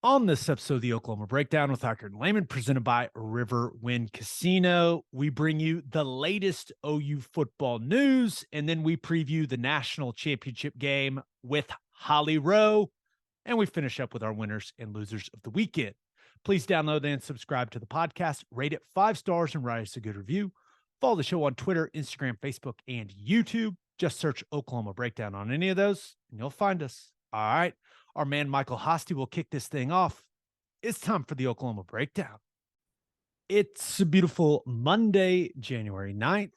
On this episode of the Oklahoma Breakdown with Ikard and Lehman, presented by Riverwind Casino, we bring you the latest OU football news, and then we preview the national championship game with Holly Rowe, and we finish up with our winners and losers of the weekend. Please download and subscribe to the podcast, rate it 5 stars, and write us a good review. Follow the show on Twitter, Instagram, Facebook, and YouTube. Just search Oklahoma Breakdown on any of those, and you'll find us. All right. Our man Michael Hosty will kick this thing off. It's time for the Oklahoma Breakdown. It's a beautiful Monday, January 9th,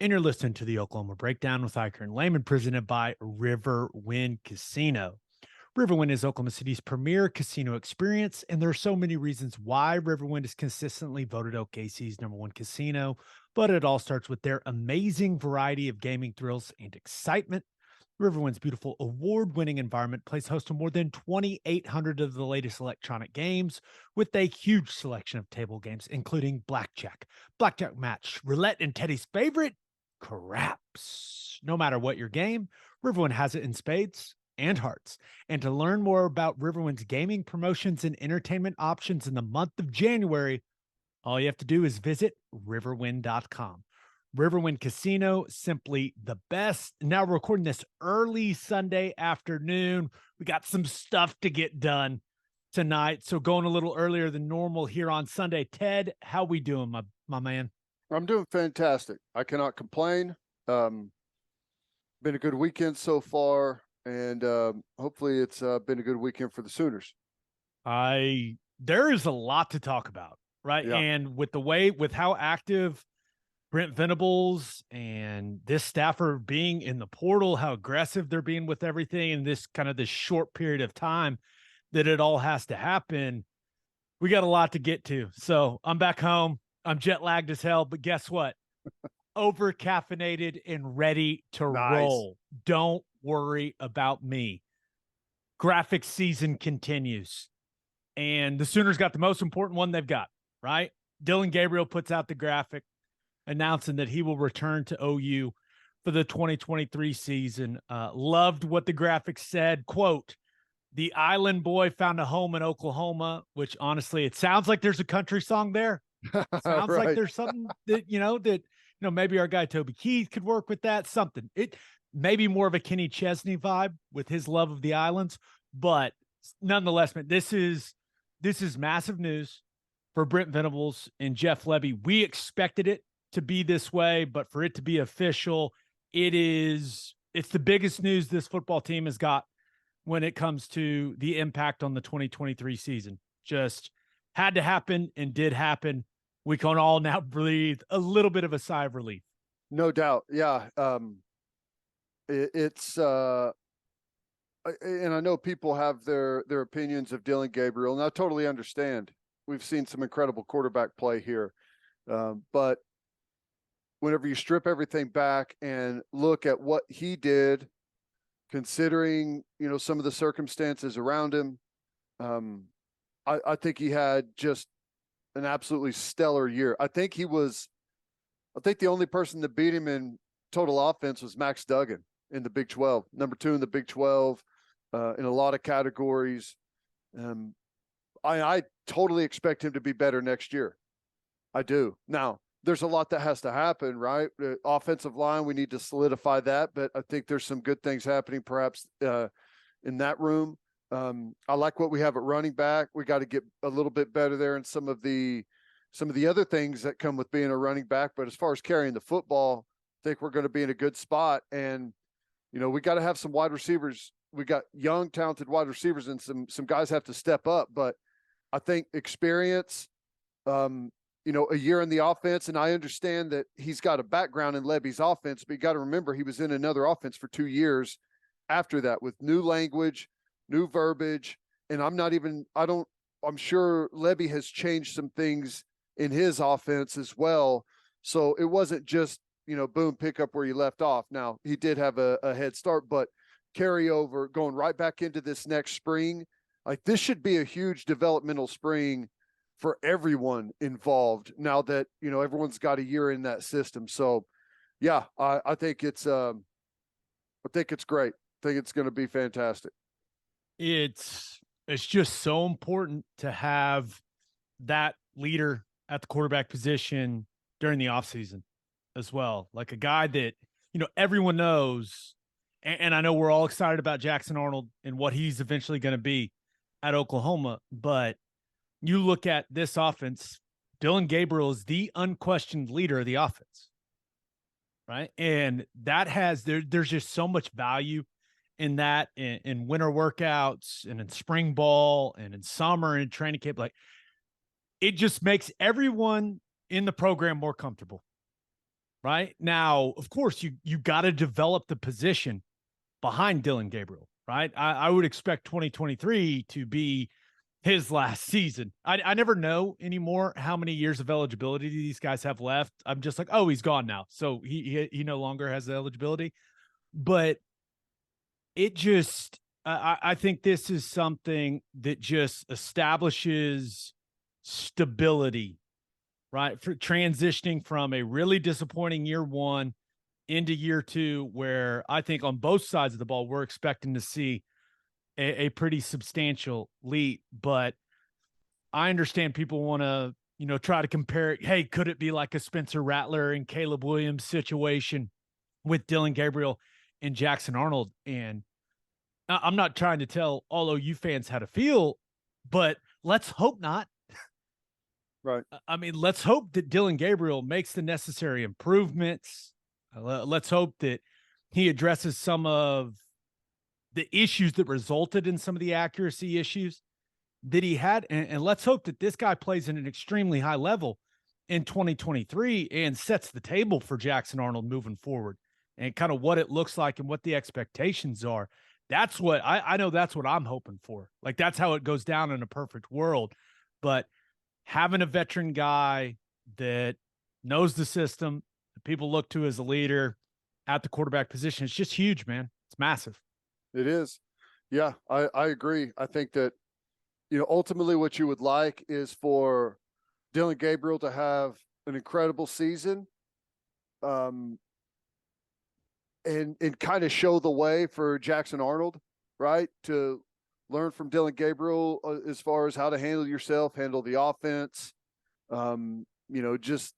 and you're listening to the Oklahoma Breakdown with Ikard and Lehman, presented by Riverwind Casino. Riverwind is Oklahoma City's premier casino experience, and there are so many reasons why Riverwind is consistently voted OKC's #1 casino, but it all starts with their amazing variety of gaming thrills and excitement. Riverwind's beautiful award-winning environment plays host to more than 2,800 of the latest electronic games, with a huge selection of table games, including blackjack match, roulette, and Teddy's favorite, craps. No matter what your game, Riverwind has it in spades and hearts. And to learn more about Riverwind's gaming promotions and entertainment options in the month of January, all you have to do is visit riverwind.com. Riverwind Casino, simply the best. Now we're recording this early Sunday afternoon. We got some stuff to get done tonight, so going a little earlier than normal here on Sunday. Ted, how we doing, my man? I'm doing fantastic. I cannot complain. Been a good weekend so far, and hopefully it's been a good weekend for the Sooners. There is a lot to talk about, right? Yeah. And with how active Brent Venables and this staffer being in the portal, how aggressive they're being with everything in this short period of time that it all has to happen. We got a lot to get to. So I'm back home. I'm jet lagged as hell, but guess what? Over caffeinated and ready to roll. Don't worry about me. Graphics season continues, and the Sooners got the most important one they've got, right? Dillon Gabriel puts out the graphic announcing that he will return to OU for the 2023 season. Loved what the graphic said. Quote, "The island boy found a home in Oklahoma," which honestly, it sounds like there's a country song there. It sounds Right. like there's something that maybe our guy Toby Keith could work with that. Something. It maybe more of a Kenny Chesney vibe with his love of the islands, but nonetheless, man, this is massive news for Brent Venables and Jeff Lebby. We expected it to be this way, but for it to be official, it's the biggest news this football team has got when it comes to the impact on the 2023 season. Just had to happen and did happen. We can all now breathe a little bit of a sigh of relief. No doubt. Yeah. It's and I know people have their opinions of Dillon Gabriel, and I totally understand. We've seen some incredible quarterback play here. But whenever you strip everything back and look at what he did, considering, some of the circumstances around him, I think he had just an absolutely stellar year. I think the only person that beat him in total offense was Max Duggan in the Big 12, number 2 in the Big 12, in a lot of categories. I totally expect him to be better next year. I do. Now, there's a lot that has to happen, right? The offensive line, we need to solidify that, but I think there's some good things happening perhaps in that room. I like what we have at running back. We got to get a little bit better there in some of the other things that come with being a running back. But as far as carrying the football, I think we're going to be in a good spot. And, we got to have some wide receivers. We got young, talented wide receivers, and some guys have to step up. But I think experience, a year in the offense, and I understand that he's got a background in Lebby's offense, but you got to remember he was in another offense for 2 years after that with new language, new verbiage, and I'm sure Lebby has changed some things in his offense as well. So it wasn't just, boom, pick up where you left off. Now, he did have a head start, but carryover going right back into this next spring, like this should be a huge developmental spring for everyone involved now that, everyone's got a year in that system. So yeah, I think it's great. I think it's going to be fantastic. It's It's just so important to have that leader at the quarterback position during the offseason as well. Like a guy that, everyone knows. And I know we're all excited about Jackson Arnold and what he's eventually going to be at Oklahoma. But you look at this offense, Dillon Gabriel is the unquestioned leader of the offense. Right. And that there's just so much value in that, in winter workouts and in spring ball and in summer and training camp. Like, it just makes everyone in the program more comfortable. Right now, of course, you got to develop the position behind Dillon Gabriel. Right. I would expect 2023 to be his last season. I never know anymore how many years of eligibility these guys have left. I'm just like, oh, he's gone now. So he no longer has the eligibility. But it just, I think this is something that just establishes stability, right? For transitioning from a really disappointing year one into year two, where I think on both sides of the ball, we're expecting to see a pretty substantial leap. But I understand people want to, try to compare it. Hey, could it be like a Spencer Rattler and Caleb Williams situation with Dillon Gabriel and Jackson Arnold? And I'm not trying to tell all OU fans how to feel, but let's hope not. Right. I mean, let's hope that Dillon Gabriel makes the necessary improvements. Let's hope that he addresses some of the issues that resulted in some of the accuracy issues that he had. And let's hope that this guy plays at an extremely high level in 2023 and sets the table for Jackson Arnold moving forward, and kind of what it looks like and what the expectations are. That's what I know. That's what I'm hoping for. Like, that's how it goes down in a perfect world. But having a veteran guy that knows the system, that people look to as a leader at the quarterback position, it's just huge, man. It's massive. It is. Yeah, I agree. I think that, ultimately what you would like is for Dillon Gabriel to have an incredible season, and kind of show the way for Jackson Arnold, right? To learn from Dillon Gabriel as far as how to handle yourself, handle the offense, just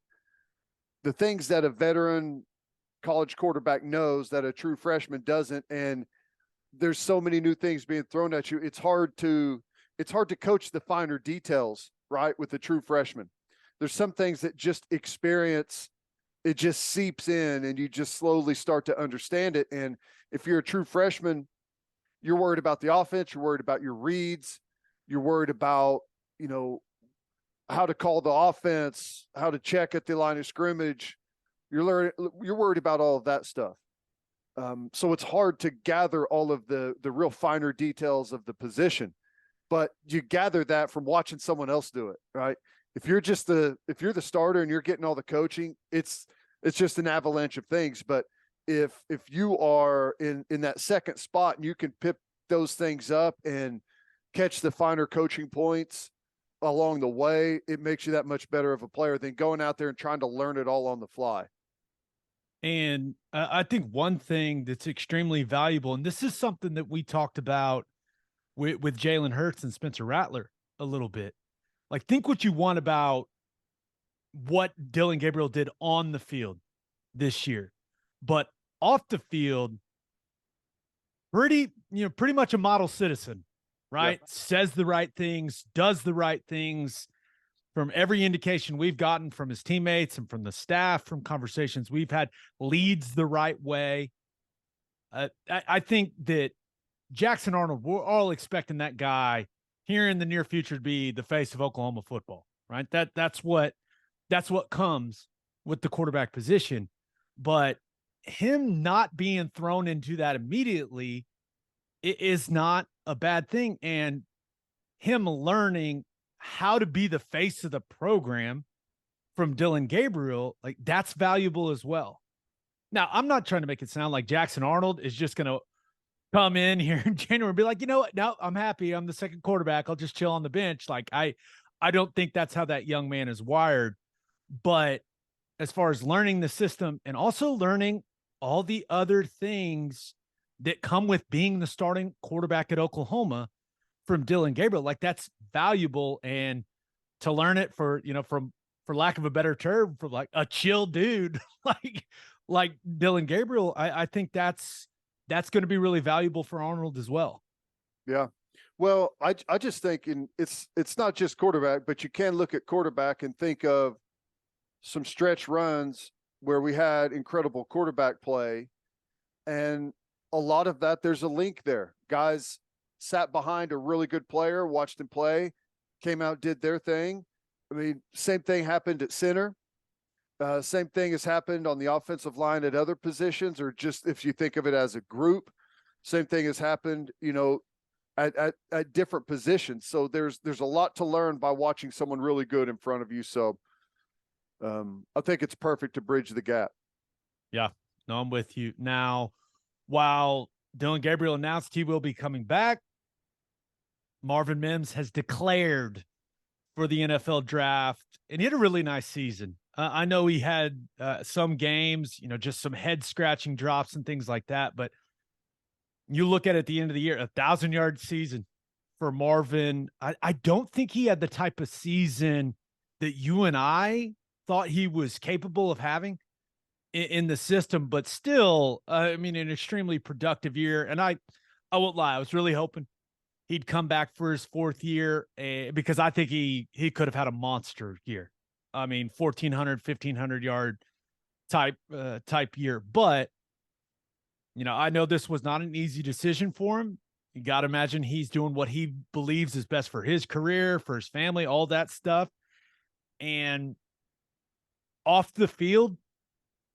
the things that a veteran college quarterback knows that a true freshman doesn't. And there's so many new things being thrown at you. It's hard to coach the finer details, right? With a true freshman, there's some things that just experience, it just seeps in and you just slowly start to understand it. And if you're a true freshman, you're worried about the offense, you're worried about your reads, you're worried about, how to call the offense, how to check at the line of scrimmage. You're worried about all of that stuff. So it's hard to gather all of the real finer details of the position, but you gather that from watching someone else do it, right? If you're the starter and you're getting all the coaching, it's just an avalanche of things. But if you are in that second spot and you can pick those things up and catch the finer coaching points along the way, it makes you that much better of a player than going out there and trying to learn it all on the fly. And I think one thing that's extremely valuable, and this is something that we talked about with Jalen Hurts and Spencer Rattler a little bit. Like, think what you want about what Dillon Gabriel did on the field this year, but off the field, pretty much a model citizen, right? Yeah. Says the right things, does the right things. From every indication we've gotten from his teammates and from the staff, from conversations we've had, leads the right way. I think that Jackson Arnold, we're all expecting that guy here in the near future to be the face of Oklahoma football, right? That's what comes with the quarterback position. But him not being thrown into that immediately is not a bad thing. And him learning how to be the face of the program from Dillon Gabriel, like, that's valuable as well. Now, I'm not trying to make it sound like Jackson Arnold is just going to come in here in January and be like, you know what? No, I'm happy. I'm the second quarterback. I'll just chill on the bench. Like, I don't think that's how that young man is wired. But as far as learning the system and also learning all the other things that come with being the starting quarterback at Oklahoma, from Dillon Gabriel, like that's valuable. And to learn it for, for lack of a better term, from like a chill dude, like Dillon Gabriel, I think that's going to be really valuable for Arnold as well. Yeah. Well, I just think it's not just quarterback, but you can look at quarterback and think of some stretch runs where we had incredible quarterback play. And a lot of that, there's a link there. Guys sat behind a really good player, watched him play, came out, did their thing. I mean, same thing happened at center. Same thing has happened on the offensive line at other positions, or just if you think of it as a group, same thing has happened, at different positions. So there's a lot to learn by watching someone really good in front of you. So I think it's perfect to bridge the gap. Yeah, no, I'm with you. Now, while Dillon Gabriel announced he will be coming back, Marvin Mims has declared for the NFL draft, and he had a really nice season. I know he had some games, just some head scratching drops and things like that. But you look at the end of the year, 1,000-yard season for Marvin. I don't think he had the type of season that you and I thought he was capable of having in the system, but still, an extremely productive year. And I won't lie, I was really hoping he'd come back for his fourth year because I think he could have had a monster year. 1,400, 1,500 yard type year. But, I know this was not an easy decision for him. You got to imagine he's doing what he believes is best for his career, for his family, all that stuff. And off the field,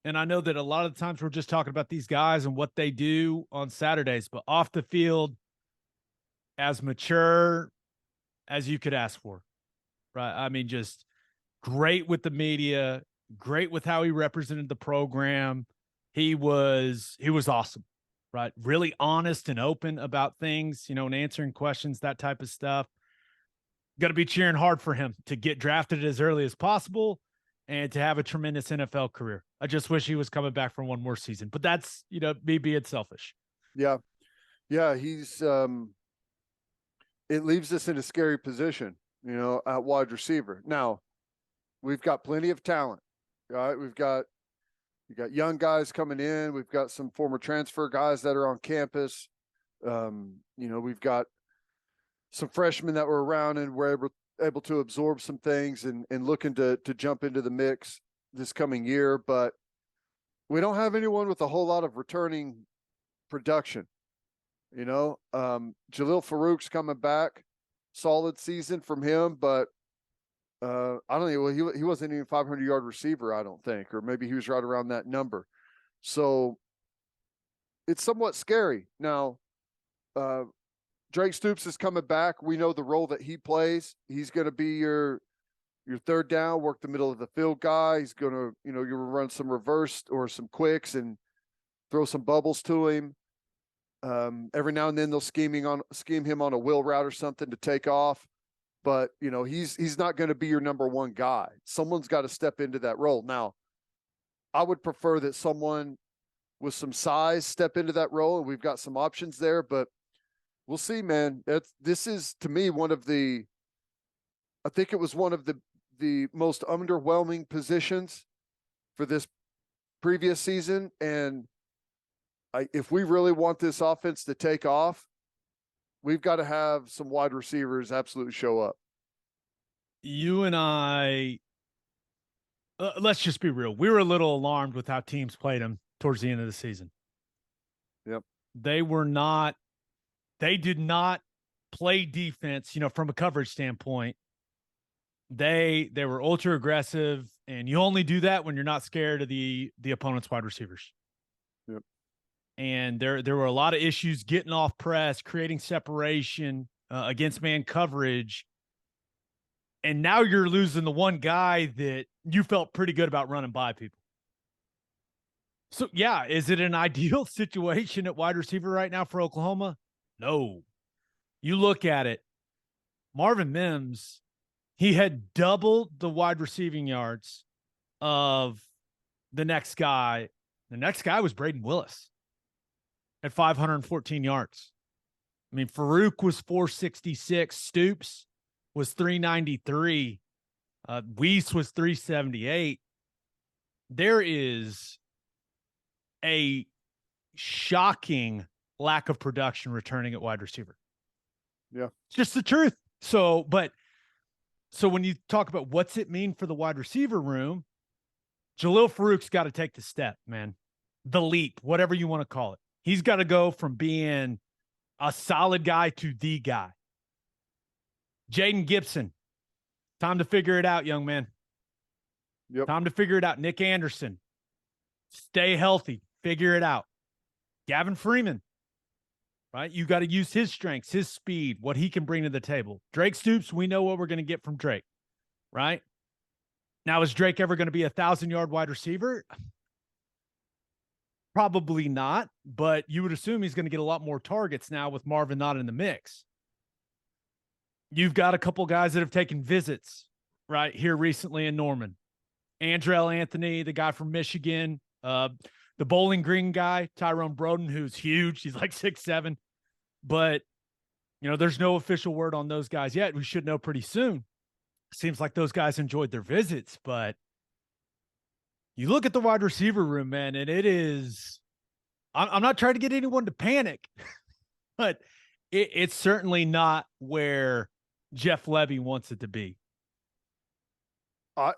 and I know that a lot of the times we're just talking about these guys and what they do on Saturdays, but off the field, as mature as you could ask for, right? Just great with the media, great with how he represented the program. He was awesome, right? Really honest and open about things, and answering questions, that type of stuff. Going to be cheering hard for him to get drafted as early as possible and to have a tremendous NFL career. I just wish he was coming back for one more season, but that's, me being selfish. Yeah. Yeah. He's, it leaves us in a scary position, at wide receiver. Now, we've got plenty of talent, right? You got young guys coming in. We've got some former transfer guys that are on campus. We've got some freshmen that were around and were able to absorb some things and looking to jump into the mix this coming year. But we don't have anyone with a whole lot of returning production. Jalil Farouk's coming back, solid season from him, but I don't know. Well, he wasn't even 500-yard receiver, I don't think, or maybe he was right around that number. So it's somewhat scary. Now, Drake Stoops is coming back. We know the role that he plays. He's going to be your third down, work the middle of the field guy. He's going to, you're going to run some reverse or some quicks and throw some bubbles to him. Every now and then they'll scheme him on a wheel route or something to take off. But, he's not going to be your number one guy. Someone's got to step into that role. Now, I would prefer that someone with some size step into that role, and we've got some options there, but we'll see, man. This is, to me, I think it was one of the most underwhelming positions for this previous season. And if we really want this offense to take off, we've got to have some wide receivers absolutely show up. You and I, let's just be real. We were a little alarmed with how teams played them towards the end of the season. Yep. They did not play defense, from a coverage standpoint. They were ultra aggressive, and you only do that when you're not scared of the opponent's wide receivers. Yep. And there were a lot of issues getting off press, creating separation against man coverage. And now you're losing the one guy that you felt pretty good about running by people. So, yeah, is it an ideal situation at wide receiver right now for Oklahoma? No. You look at it, Marvin Mims, he had doubled the wide receiving yards of the next guy. The next guy was Braden Willis at 514 yards. I mean, Farouk was 466. Stoops was 393. Weiss was 378. There is a shocking lack of production returning at wide receiver. Yeah. It's just the truth. So when you talk about what's it mean for the wide receiver room, Jalil Farouk's got to take the step, man. The leap, whatever you want to call it. He's got to go from being a solid guy to the guy. Jaden Gibson, time to figure it out, young man. Yep. Time to figure it out. Nick Anderson, stay healthy, figure it out. Gavin Freeman, right? You got to use his strengths, his speed, what he can bring to the table. Drake Stoops, we know what we're going to get from Drake, right? Now, is Drake ever going to be a 1,000-yard wide receiver? Probably not, but you would assume he's going to get a lot more targets now with Marvin not in the mix. You've got a couple guys that have taken visits right here recently in Norman. Andrell Anthony, the guy from Michigan, the Bowling Green guy, Tyrone Broden, who's huge. He's like 6'7". But, there's no official word on those guys yet. We should know pretty soon. Seems like those guys enjoyed their visits, but you look at the wide receiver room, man, and it is – I'm not trying to get anyone to panic, but it's certainly not where Jeff Levy wants it to be.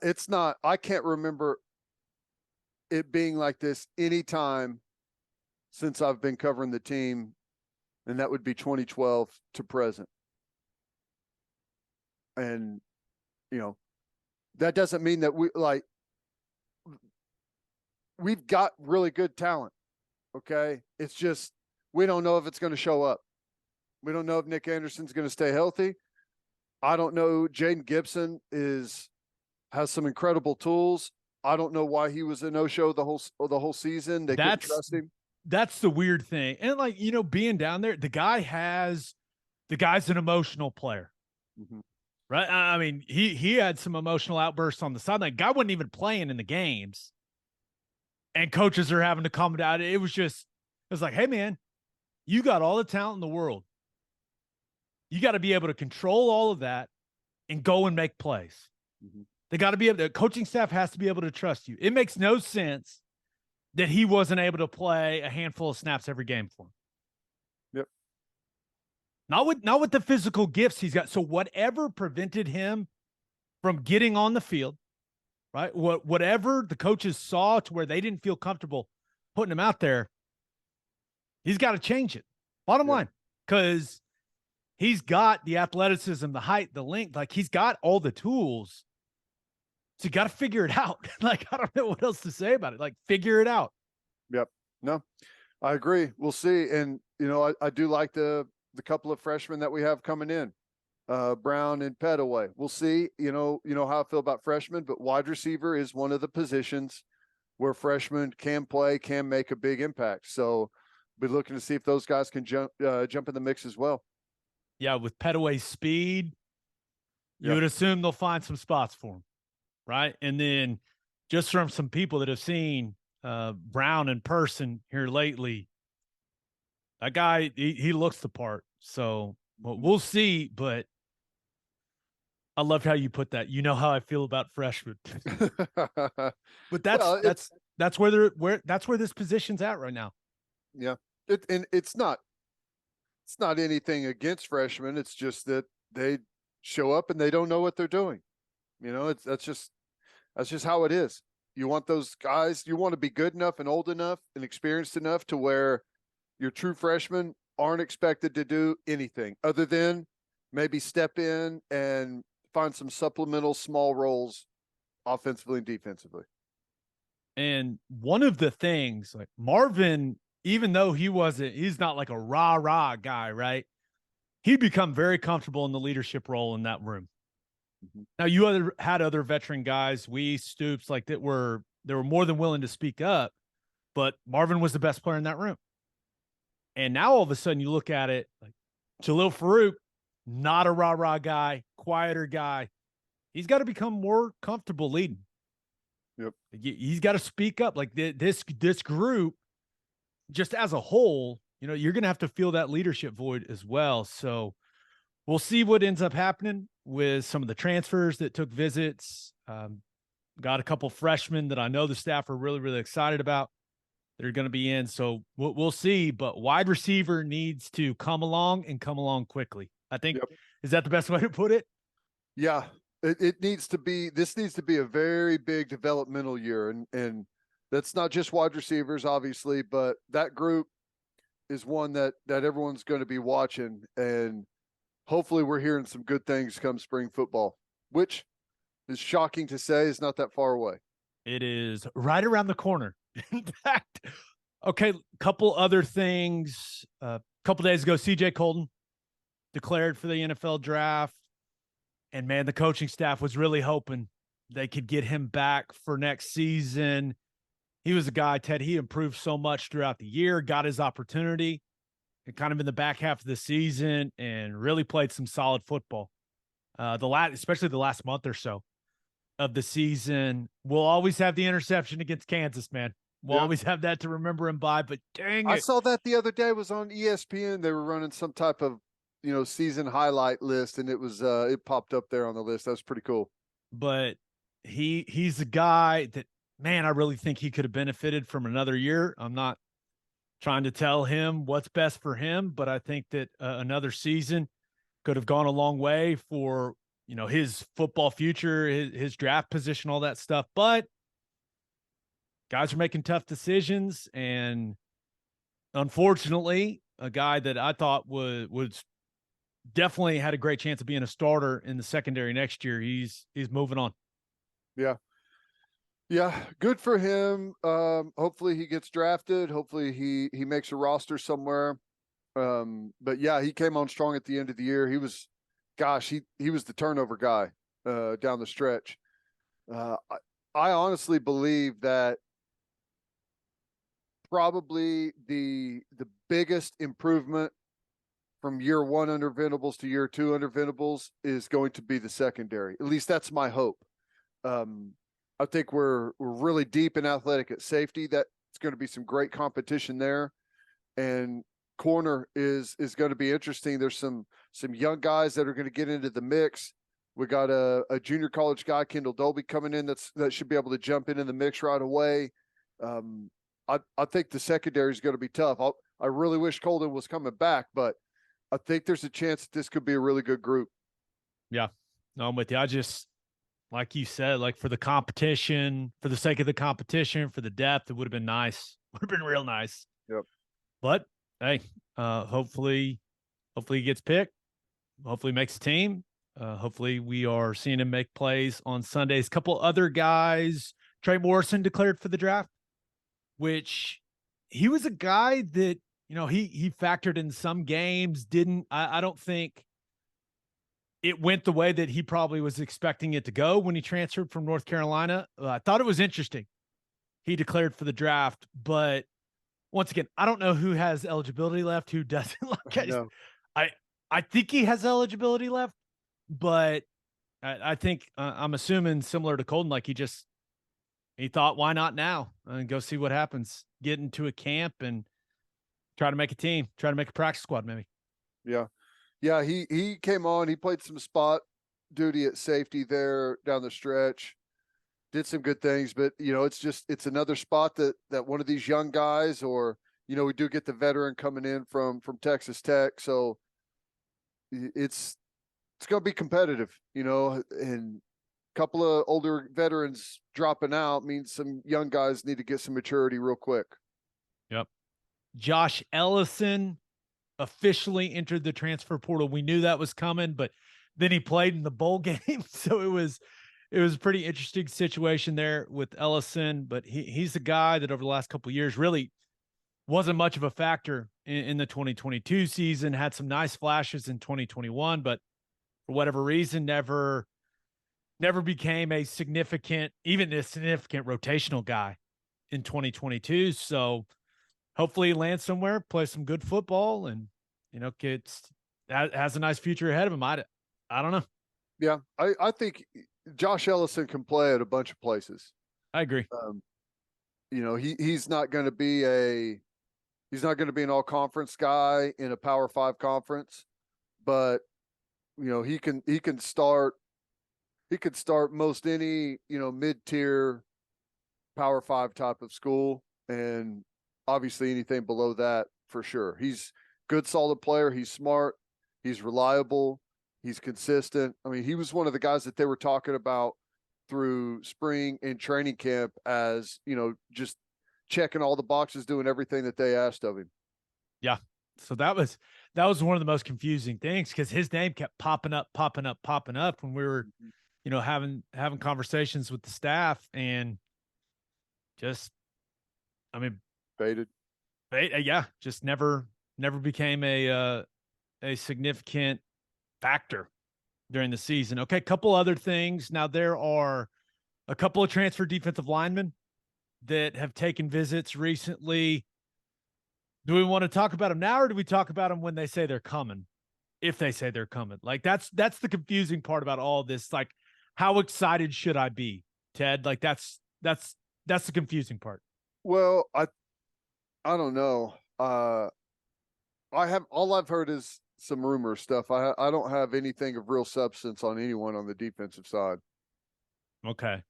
It's not – I can't remember it being like this any time since I've been covering the team, and that would be 2012 to present. And, that doesn't mean that we've got really good talent. Okay. It's just, we don't know if it's going to show up. We don't know if Nick Anderson's going to stay healthy. I don't know. Jaden Gibson has some incredible tools. I don't know why he was a no-show the whole season. They couldn't trust him. That's the weird thing. And being down there, the guy's an emotional player. Mm-hmm. Right. I mean, he had some emotional outbursts on the sideline. Guy wasn't even playing in the games. And coaches are having to calm down. It was like, hey, man, you got all the talent in the world. You got to be able to control all of that and go and make plays. Mm-hmm. They got to be able to, the coaching staff has to be able to trust you. It makes no sense that he wasn't able to play a handful of snaps every game for him. Yep. Not with the physical gifts he's got. So whatever prevented him from getting on the field, right? Whatever the coaches saw to where they didn't feel comfortable putting him out there, he's got to change it. Bottom line, because he's got the athleticism, the height, the length. Like, he's got all the tools. So you got to figure it out. Like, I don't know what else to say about it. Like, figure it out. Yep. No, I agree. We'll see. And, I do like the couple of freshmen that we have coming in, Brown and Petaway. We'll see, how I feel about freshmen, but wide receiver is one of the positions where freshmen can play, can make a big impact. So we're looking to see if those guys can jump in the mix as well. Yeah. With Petaway's speed, you would assume they'll find some spots for him. Right. And then just from some people that have seen Brown in person here lately, that guy, he looks the part. So we'll see, but I loved how you put that. You know how I feel about freshmen. But that's where this position's at right now. Yeah. It's not anything against freshmen. It's just that they show up and they don't know what they're doing. That's just how it is. You want those guys, you want to be good enough and old enough and experienced enough to where your true freshmen aren't expected to do anything other than maybe step in and find some supplemental small roles offensively and defensively. And one of the things, like Marvin, even though he's not like a rah-rah guy, right? He'd become very comfortable in the leadership role in that room. Mm-hmm. Now, you had other veteran guys, Stoops, like they were more than willing to speak up, but Marvin was the best player in that room. And now all of a sudden you look at it, like Jalil Farouk, not a rah-rah guy, quieter guy. He's got to become more comfortable leading. Yep. He's got to speak up. Like this group, just as a whole, you're going to have to fill that leadership void as well. So we'll see what ends up happening with some of the transfers that took visits. Got a couple freshmen that I know the staff are really, really excited about that are going to be in. So we'll see. But wide receiver needs to come along and come along quickly. I think, Yep. Is that the best way to put it? Yeah, it needs to be. This needs to be a very big developmental year, and that's not just wide receivers, obviously, but that group is one that everyone's going to be watching, and hopefully we're hearing some good things come spring football, which is shocking to say is not that far away. It is right around the corner. In fact, okay, couple other things. A couple days ago, CJ Colton declared for the NFL draft. And man, the coaching staff was really hoping they could get him back for next season. He was a guy, Ted, he improved so much throughout the year, got his opportunity, and kind of in the back half of the season, and really played some solid football. Especially the last month or so of the season. We'll always have the interception against Kansas, man. We'll always have that to remember him by, but dang it. I saw that the other day, was on ESPN. They were running some type of, season highlight list, and it popped up there on the list. That was pretty cool. But he's a guy that, man, I really think he could have benefited from another year. I'm not trying to tell him what's best for him, but I think that another season could have gone a long way for, his football future, his draft position, all that stuff. But guys are making tough decisions, and unfortunately, a guy that I thought was definitely had a great chance of being a starter in the secondary next year, he's moving on. Yeah, good for him. Hopefully he gets drafted. Hopefully he makes a roster somewhere. But yeah, he came on strong at the end of the year. He was the turnover guy down the stretch. I honestly believe that probably the biggest improvement from year one under Venables to year two under Venables is going to be the secondary. At least that's my hope. I think we're really deep and athletic at safety. That's going to be some great competition there. And corner is going to be interesting. There's some young guys that are going to get into the mix. We got a junior college guy, Kendall Dolby, coming in that should be able to jump in the mix right away. I think the secondary is going to be tough. I really wish Colton was coming back, but I think there's a chance that this could be a really good group. Yeah, no, I'm with you. I just, like you said, like for the competition, for the sake of the competition, for the depth, it would have been nice. Would have been real nice. Yep. But hey, hopefully he gets picked. Hopefully makes the team. Hopefully we are seeing him make plays on Sundays. A couple other guys. Trey Morrison declared for the draft, which he was a guy that, he factored in some games, I don't think it went the way that he probably was expecting it to go when he transferred from North Carolina. I thought it was interesting. He declared for the draft, but once again, I don't know who has eligibility left, who doesn't. I think he has eligibility left, but I think I'm assuming similar to Colton, like he thought, why not now? And go see what happens. Get into a camp and try to make a team, try to make a practice squad, maybe. Yeah. Yeah, he came on. He played some spot duty at safety there down the stretch. Did some good things, but it's another spot that one of these young guys, or we do get the veteran coming in from Texas Tech, so it's going to be competitive, and a couple of older veterans dropping out means some young guys need to get some maturity real quick. Yep. Josh Ellison officially entered the transfer portal. We knew that was coming, but then he played in the bowl game. So it was a pretty interesting situation there with Ellison, but he's a guy that over the last couple of years really wasn't much of a factor in the 2022 season, had some nice flashes in 2021, but for whatever reason, never became a significant rotational guy in 2022. So hopefully he lands somewhere, plays some good football, and, has a nice future ahead of him. I don't know. Yeah, I think Josh Ellison can play at a bunch of places. I agree. He's not going to be a He's not going to be an all-conference guy in a Power 5 conference, but he can start most any, mid-tier Power 5 type of school, and obviously anything below that for sure. He's good, solid player. He's smart. He's reliable. He's consistent. I mean, he was one of the guys that they were talking about through spring and training camp as, just checking all the boxes, doing everything that they asked of him. Yeah. So that was one of the most confusing things, because his name kept popping up when we were, having conversations with the staff, and just, I mean, Faded. Yeah, just never became a significant factor during the season. Okay, couple other things. Now, there are a couple of transfer defensive linemen that have taken visits recently. Do we want to talk about them now, or do we talk about them when they say they're coming? If they say they're coming, like that's the confusing part about all this. Like, how excited should I be, Ted? Like that's the confusing part. Well, I don't know. All I've heard is some rumor stuff. I don't have anything of real substance on anyone on the defensive side. Okay.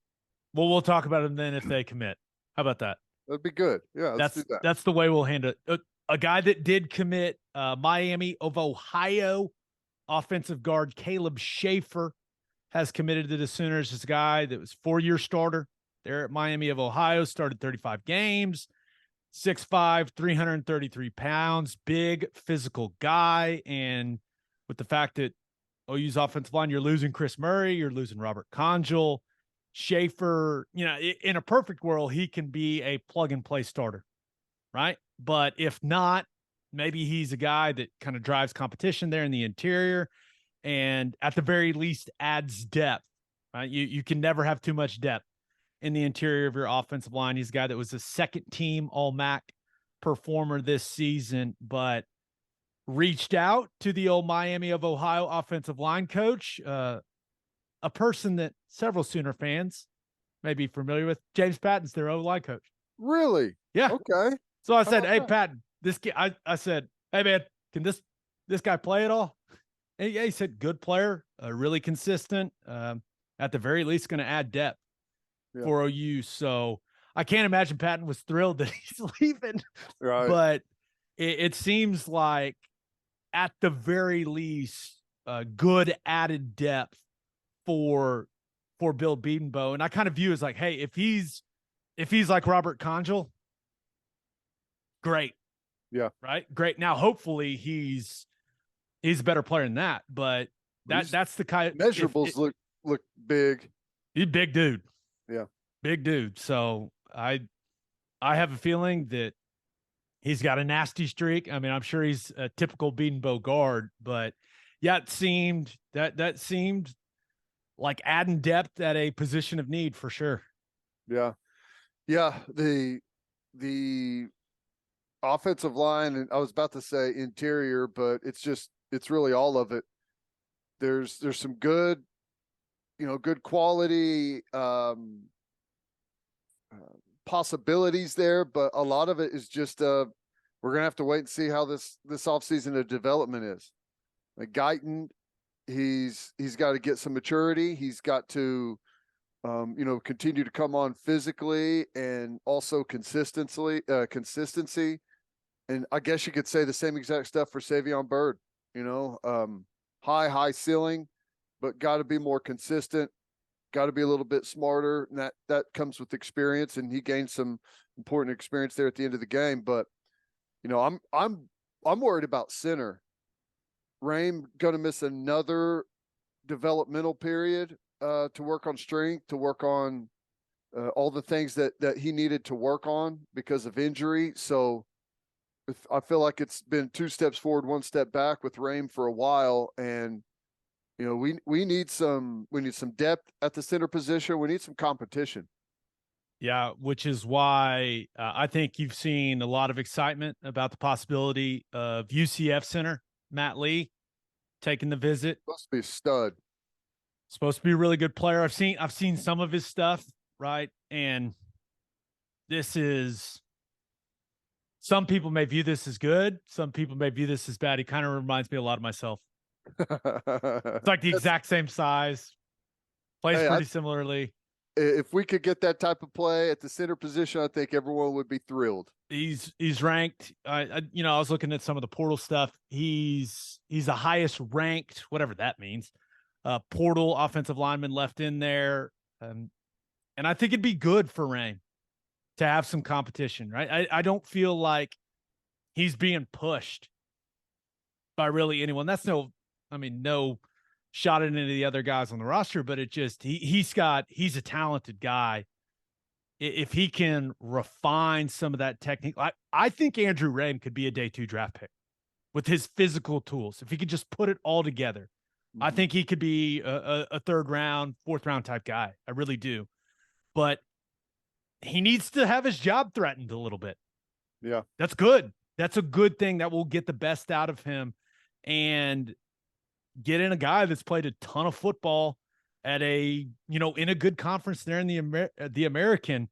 Well, we'll talk about them then if they commit. How about that? That'd be good. Yeah, let's do that. That's the way we'll handle it. A guy that did commit, Miami of Ohio offensive guard Caleb Schaefer has committed to the Sooners. This guy that was 4-year starter there at Miami of Ohio, started 35 games, 6'5", 333 pounds, big physical guy. And with the fact that OU's offensive line, you're losing Chris Murray, you're losing Robert Conjal, Schaefer, in a perfect world, he can be a plug-and-play starter, right? But if not, maybe he's a guy that kind of drives competition there in the interior, and at the very least adds depth, right? You can never have too much depth in the interior of your offensive line. He's a guy that was a second-team All-MAC performer this season, but reached out to the old Miami of Ohio offensive line coach, a person that several Sooner fans may be familiar with. James Patton's their O-line coach. Really? Yeah. Okay. So I said, hey, Patton, this guy, I said, hey, man, can this guy play at all? And yeah, he said, good player, really consistent, at the very least going to add depth for OU. So I can't imagine Patton was thrilled that he's leaving. Right. But it seems like at the very least, good added depth for Bill Bedenbaugh. And I kind of view it as like, hey, if he's like Robert Conjal, great. Yeah. Right. Great. Now, hopefully he's a better player than that, but that's the kind of measurables look big. He's a big dude. Yeah. Big dude. So I have a feeling that he's got a nasty streak. I mean, I'm sure he's a typical Bedenbaugh guard, but yeah, it seemed that seemed like adding depth at a position of need for sure. Yeah. Yeah. The offensive line, and I was about to say interior, but it's really all of it. There's some good, good quality possibilities there, but a lot of it is just we're gonna have to wait and see how this offseason of development is. Like Guyton, he's got to get some maturity. He's got to continue to come on physically and also consistency. And I guess you could say the same exact stuff for Savion Byrd, high ceiling, but got to be more consistent, got to be a little bit smarter. And that comes with experience. And he gained some important experience there at the end of the game. But, I'm worried about center. Rame going to miss another developmental period to work on strength, to work on all the things that he needed to work on because of injury. So I feel like it's been 2 steps forward, 1 step back with Rame for a while. And, we need some depth at the center position. We need some competition. Yeah, which is why I think you've seen a lot of excitement about the possibility of UCF center Matt Lee taking the visit. Supposed to be a stud. Supposed to be a really good player. I've seen some of his stuff, right? And this is Some people may view this as good. Some people may view this as bad. He kind of reminds me a lot of myself. It's like the exact same size, plays Hey, pretty similarly. if we could get that type of play at the center position, I think everyone would be thrilled. He's ranked. I was looking at some of the portal stuff. He's the highest ranked, whatever that means. Portal offensive lineman left in there, and I think it'd be good for Rain to have some competition, right? I don't feel like he's being pushed by really anyone. That's no shot at any of the other guys on the roster, but it just he's a talented guy. If he can refine some of that technique, I think Andrew Rain could be a day 2 draft pick with his physical tools. If he could just put it all together, I think he could be a 3rd round, 4th round type guy. I really do. But he needs to have his job threatened a little bit. Yeah. That's good. That's a good thing that will get the best out of him and get in a guy that's played a ton of football at in a good conference there in the American.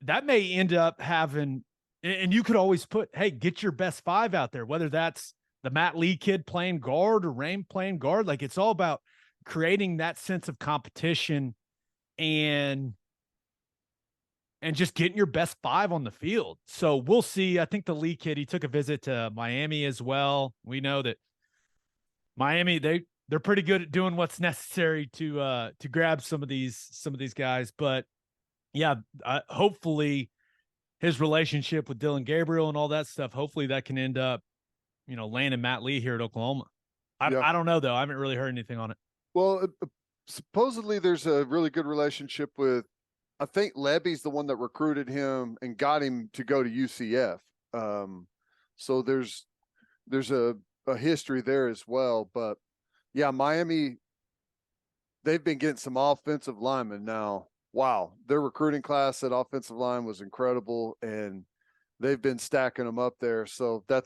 That may end up having, and you could always put, hey, get your best 5 out there, whether that's the Matt Lee kid playing guard or Rain playing guard. Like, it's all about creating that sense of competition and just getting your best 5 on the field. So we'll see. I think the Lee kid, he took a visit to Miami as well. We know that Miami, they're pretty good at doing what's necessary to grab some of these guys. But yeah, hopefully his relationship with Dillon Gabriel and all that stuff, hopefully that can end up, landing Matt Lee here at Oklahoma. I don't know though. I haven't really heard anything on it. Well, supposedly there's a really good relationship with, I think Levy's the one that recruited him and got him to go to UCF. So there's a history there as well. But yeah, Miami, they've been getting some offensive linemen now. Wow, their recruiting class at offensive line was incredible, and they've been stacking them up there. So I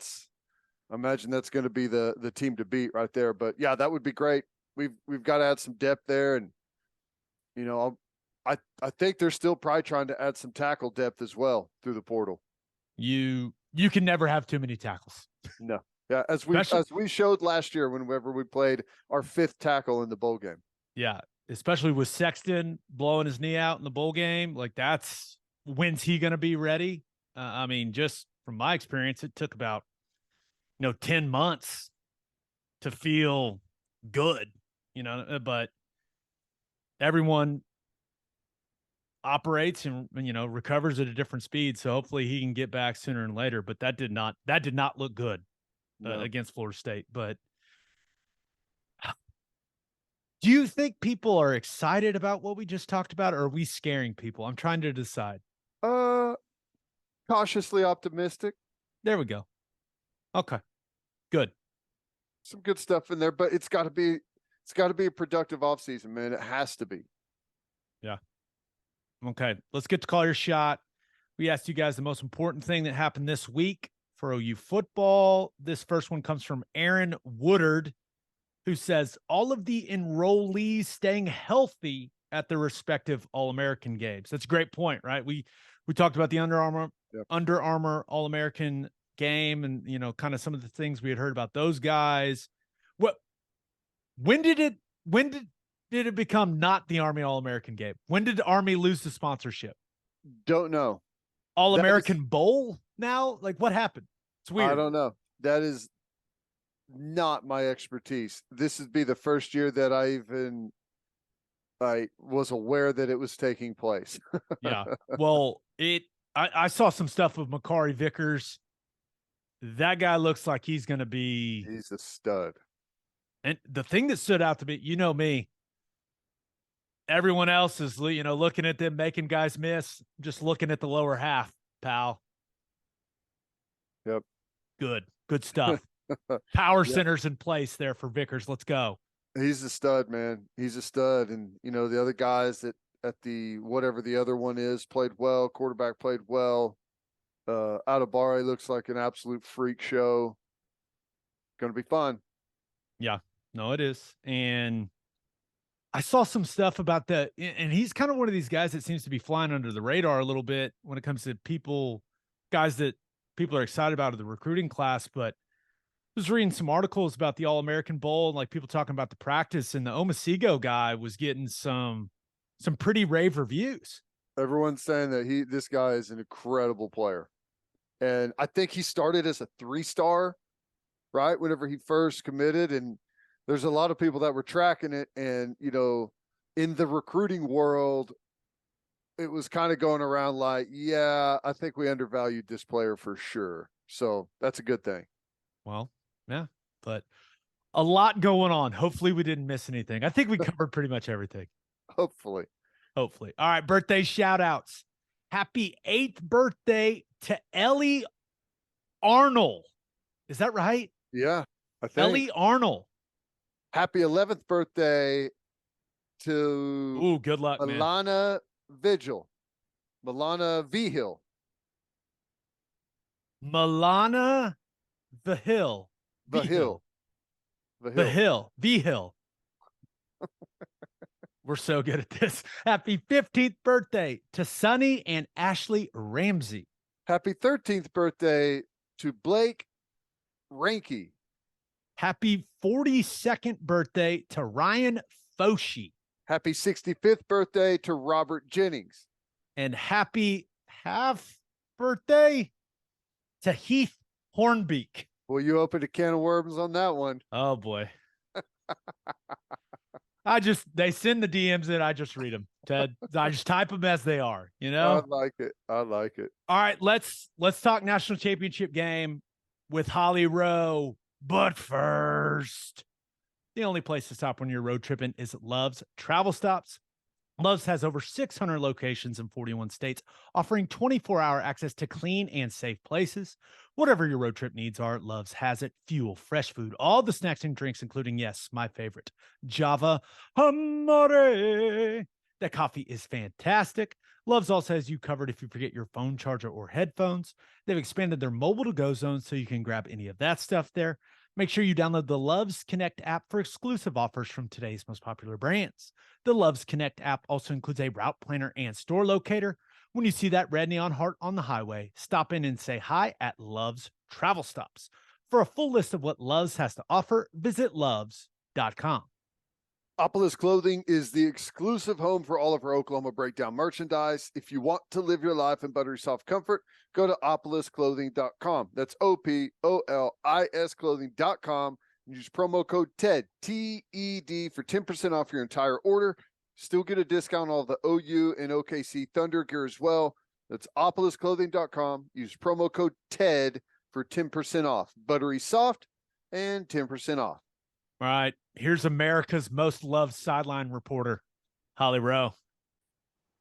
imagine that's going to be the team to beat right there. But yeah, that would be great. We've got to add some depth there, and I think they're still probably trying to add some tackle depth as well through the portal. You can never have too many tackles. No. Yeah, as we showed last year whenever we played our 5th tackle in the bowl game. Yeah, especially with Sexton blowing his knee out in the bowl game. Like, when's he going to be ready? Just from my experience, it took about 10 months to feel good, but everyone operates and recovers at a different speed. So hopefully he can get back sooner than later. But that did not look good against Florida State. But do you think people are excited about what we just talked about, or are we scaring people? I'm trying to decide. Cautiously optimistic. There we go. Okay, good. Some good stuff in there, but it's got to be a productive offseason, man. It has to be. Yeah. Okay, let's get to call your shot. We asked you guys the most important thing that happened this week for OU football. This first one comes from Aaron Woodard, who says all of the enrollees staying healthy at their respective All-American games. That's a great point, right? We talked about the Under Armour All-American game and, kind of some of the things we had heard about those guys. When did it become not the Army All-American game? When did the Army lose the sponsorship? Don't know. All-American Bowl now? Like, what happened? It's weird. I don't know. That is not my expertise. This would be the first year that I was aware that it was taking place. Yeah. Well, I saw some stuff with Makari Vickers. That guy looks like he's going to be. He's a stud. And the thing that stood out to me, me, everyone else is, looking at them making guys miss, just looking at the lower half, pal. Yep. Good stuff. Power centers in place there for Vickers. Let's go. He's a stud, man. He's a stud. And, the other guys that at the, whatever the other one is, played well. Quarterback played well. Atabari looks like an absolute freak show. Going to be fun. Yeah, no, it is. And I saw some stuff about and he's kind of one of these guys that seems to be flying under the radar a little bit when it comes to people guys that people are excited about in the recruiting class, but I was reading some articles about the All-American Bowl and like people talking about the practice, and the Omasego guy was getting some pretty rave reviews. Everyone's saying that this guy is an incredible player. And I think he started as a 3-star, right? Whenever he first committed. And there's a lot of people that were tracking it. And, in the recruiting world, it was kind of going around like, yeah, I think we undervalued this player for sure. So that's a good thing. Well, yeah, but a lot going on. Hopefully we didn't miss anything. I think we covered pretty much everything. Hopefully. All right, birthday shout outs. Happy 8th birthday to Ellie Arnold. Is that right? Yeah, I think. Ellie Arnold. Happy 11th birthday to Ooh, good luck, Milana Vigil. Milana Vigil. Milana Vigil. Vigil. We're so good at this. Happy 15th birthday to Sonny and Ashley Ramsey. Happy 13th birthday to Blake Ranke. Happy 42nd birthday to Ryan Foshi. Happy 65th birthday to Robert Jennings. And happy half birthday to Heath Hornbeak. Well, you opened a can of worms on that one. Oh, boy. They send the DMs in. I just read them, Ted. I just type them as they are, I like it. All right, let's talk national championship game with Holly Rowe. But first, the only place to stop when you're road tripping is Love's Travel Stops. Love's has over 600 locations in 41 states, offering 24-hour access to clean and safe places. Whatever your road trip needs are, Love's has it. Fuel, fresh food, all the snacks and drinks, including, yes, my favorite, Java Amore. That coffee is fantastic. Love's also has you covered if you forget your phone charger or headphones. They've expanded their mobile to-go zone so you can grab any of that stuff there. Make sure you download the Love's Connect app for exclusive offers from today's most popular brands. The Love's Connect app also includes a route planner and store locator. When you see that red neon heart on the highway, stop in and say hi at Love's Travel Stops. For a full list of what Love's has to offer, visit loves.com. Opolis Clothing is the exclusive home for all of our Oklahoma Breakdown merchandise. If you want to live your life in buttery soft comfort, go to opolisclothing.com. That's OPOLIS clothing.com. Use promo code TED, TED, for 10% off your entire order. Still get a discount on all the OU and OKC Thunder gear as well. That's opolisclothing.com. Use promo code TED for 10% off. Buttery soft and 10% off. All right, here's America's most loved sideline reporter, Holly Rowe.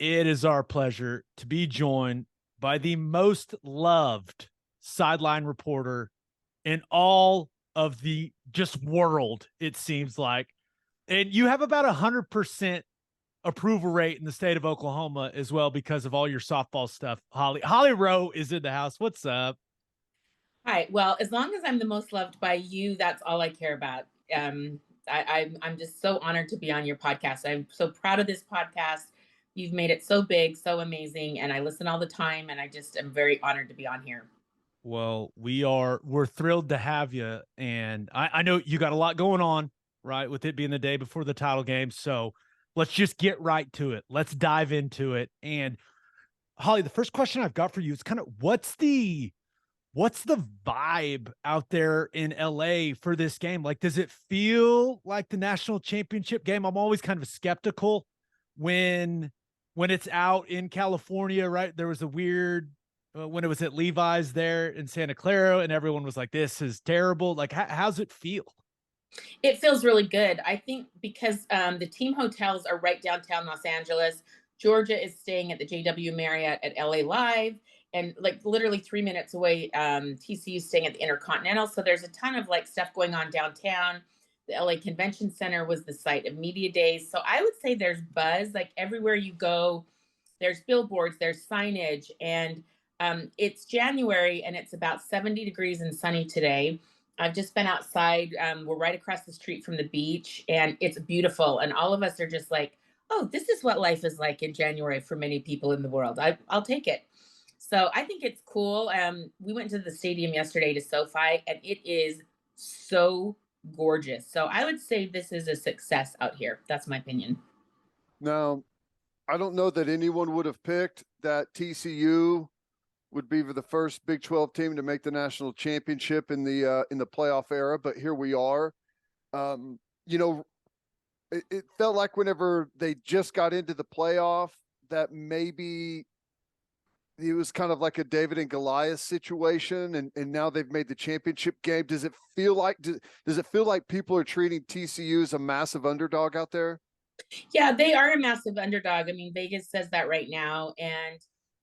It is our pleasure to be joined by the most loved sideline reporter in all of the just world, it seems like. And you have about 100% approval rate in the state of Oklahoma as well because of all your softball stuff. Holly Rowe is in the house. What's up? Hi. Well, as long as I'm the most loved by you, that's all I care about. I'm just so honored to be on your podcast. I'm so proud of this podcast. You've made it so big, so amazing, and I listen all the time, and I just am very honored to be on here. Well, we're thrilled to have you, and I know you got a lot going on, right, with it being the day before the title game, so let's just get right to it. Let's dive into it. And Holly, the first question I've got for you is kind of what's the vibe out there in LA for this game? Like, does it feel like the national championship game? I'm always kind of skeptical when it's out in California, right? There was a weird, when it was at Levi's there in Santa Clara and everyone was like, this is terrible. Like, how's it feel? It feels really good. I think because the team hotels are right downtown Los Angeles. Georgia is staying at the JW Marriott at LA Live. And like literally 3 minutes away, TCU is staying at the Intercontinental. So there's a ton of like stuff going on downtown. The LA Convention Center was the site of media days. So I would say there's buzz, like everywhere you go, there's billboards, there's signage, and it's January and it's about 70 degrees and sunny today. I've just been outside. We're right across the street from the beach and it's beautiful. And all of us are just like, oh, this is what life is like in January for many people in the world. I'll take it. So I think it's cool. We went to the stadium yesterday to SoFi, and it is so gorgeous. So I would say this is a success out here. That's my opinion. Now, I don't know that anyone would have picked that TCU would be the first Big 12 team to make the national championship in the playoff era, but here we are. It felt like whenever they just got into the playoff that maybe it was kind of like a David and Goliath situation, and now they've made the championship game. Does it feel like people are treating TCU as a massive underdog out there? Yeah, they are a massive underdog. I mean, Vegas says that right now, and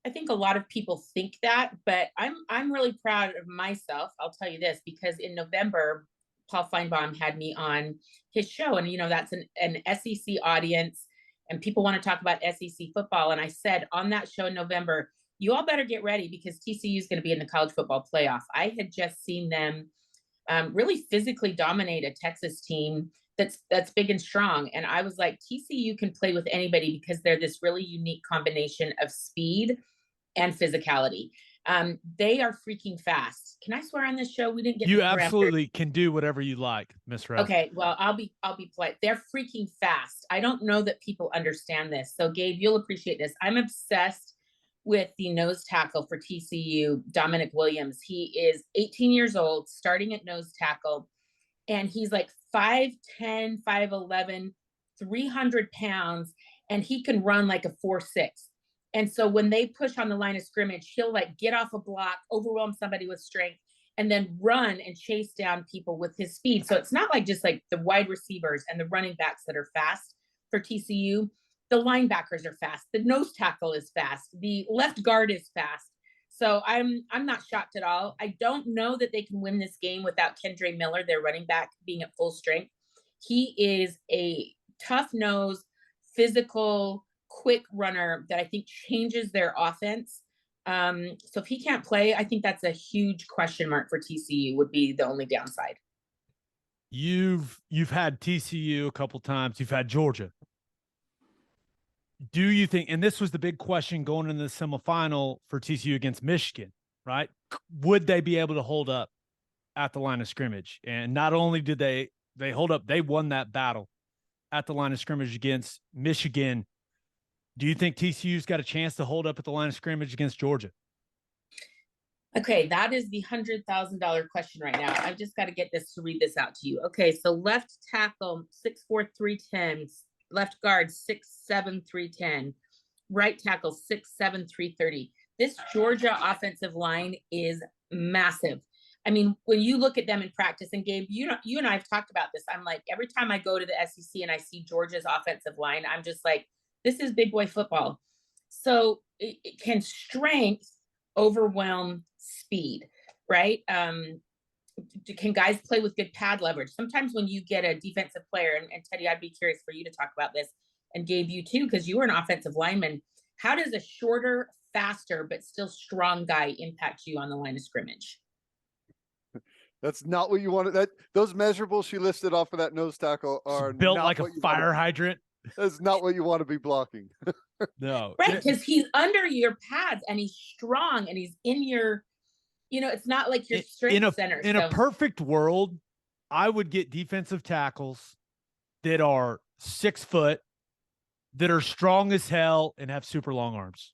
I think a lot of people think that, but I'm really proud of myself. I'll tell you this, because in November, Paul Feinbaum had me on his show, and that's an SEC audience, and people want to talk about SEC football. And I said on that show in November, you all better get ready because TCU is going to be in the college football playoff. I had just seen them really physically dominate a Texas team that's big and strong. And I was like, TCU can play with anybody because they're this really unique combination of speed and physicality. They are freaking fast. Can I swear on this show? We didn't get you absolutely can do whatever you like, Miss Rowe. Okay, well, I'll be polite. They're freaking fast. I don't know that people understand this. So Gabe, you'll appreciate this. I'm obsessed with the nose tackle for TCU, Dominic Williams. He is 18 years old, starting at nose tackle, and he's like 5'10", 5'11", 300 pounds, and he can run like a 4.6. And so when they push on the line of scrimmage, he'll like get off a block, overwhelm somebody with strength, and then run and chase down people with his speed. So it's not like just like the wide receivers and the running backs that are fast for TCU. The linebackers are fast. The nose tackle is fast. The left guard is fast. So I'm not shocked at all. I don't know that they can win this game without Kendre Miller, their running back, being at full strength. He is a tough-nosed, physical, quick runner that I think changes their offense. So if he can't play, I think that's a huge question mark for TCU, would be the only downside. You've had TCU a couple times. You've had Georgia. Do you think, and this was the big question going into the semifinal for TCU against Michigan, right? Would they be able to hold up at the line of scrimmage? And not only did they hold up, they won that battle at the line of scrimmage against Michigan. Do you think TCU's got a chance to hold up at the line of scrimmage against Georgia? Okay, that is the $100,000 question right now. I've just got to get this to read this out to you. Okay, so left tackle, 6'4", 310. Left guard, 6'7", 310. Right tackle, 6'7", 330. This Georgia offensive line is massive. I mean, when you look at them in practice, and Gabe, you and I have talked about this. I'm like, every time I go to the SEC and I see Georgia's offensive line, I'm just like, this is big boy football. So it can strength overwhelm speed, right? Can guys play with good pad leverage? Sometimes when you get a defensive player, and Teddy, I'd be curious for you to talk about this, and Gabe, you too, because you were an offensive lineman. How does a shorter, faster, but still strong guy impact you on the line of scrimmage? That's not what you wanted. Those measurables she listed off of that nose tackle are built not like a fire hydrant. That's not what you want to be blocking. No. Right, because he's under your pads and he's strong and he's in your, it's not like your strength center. In a perfect world, I would get defensive tackles that are 6 foot, that are strong as hell and have super long arms.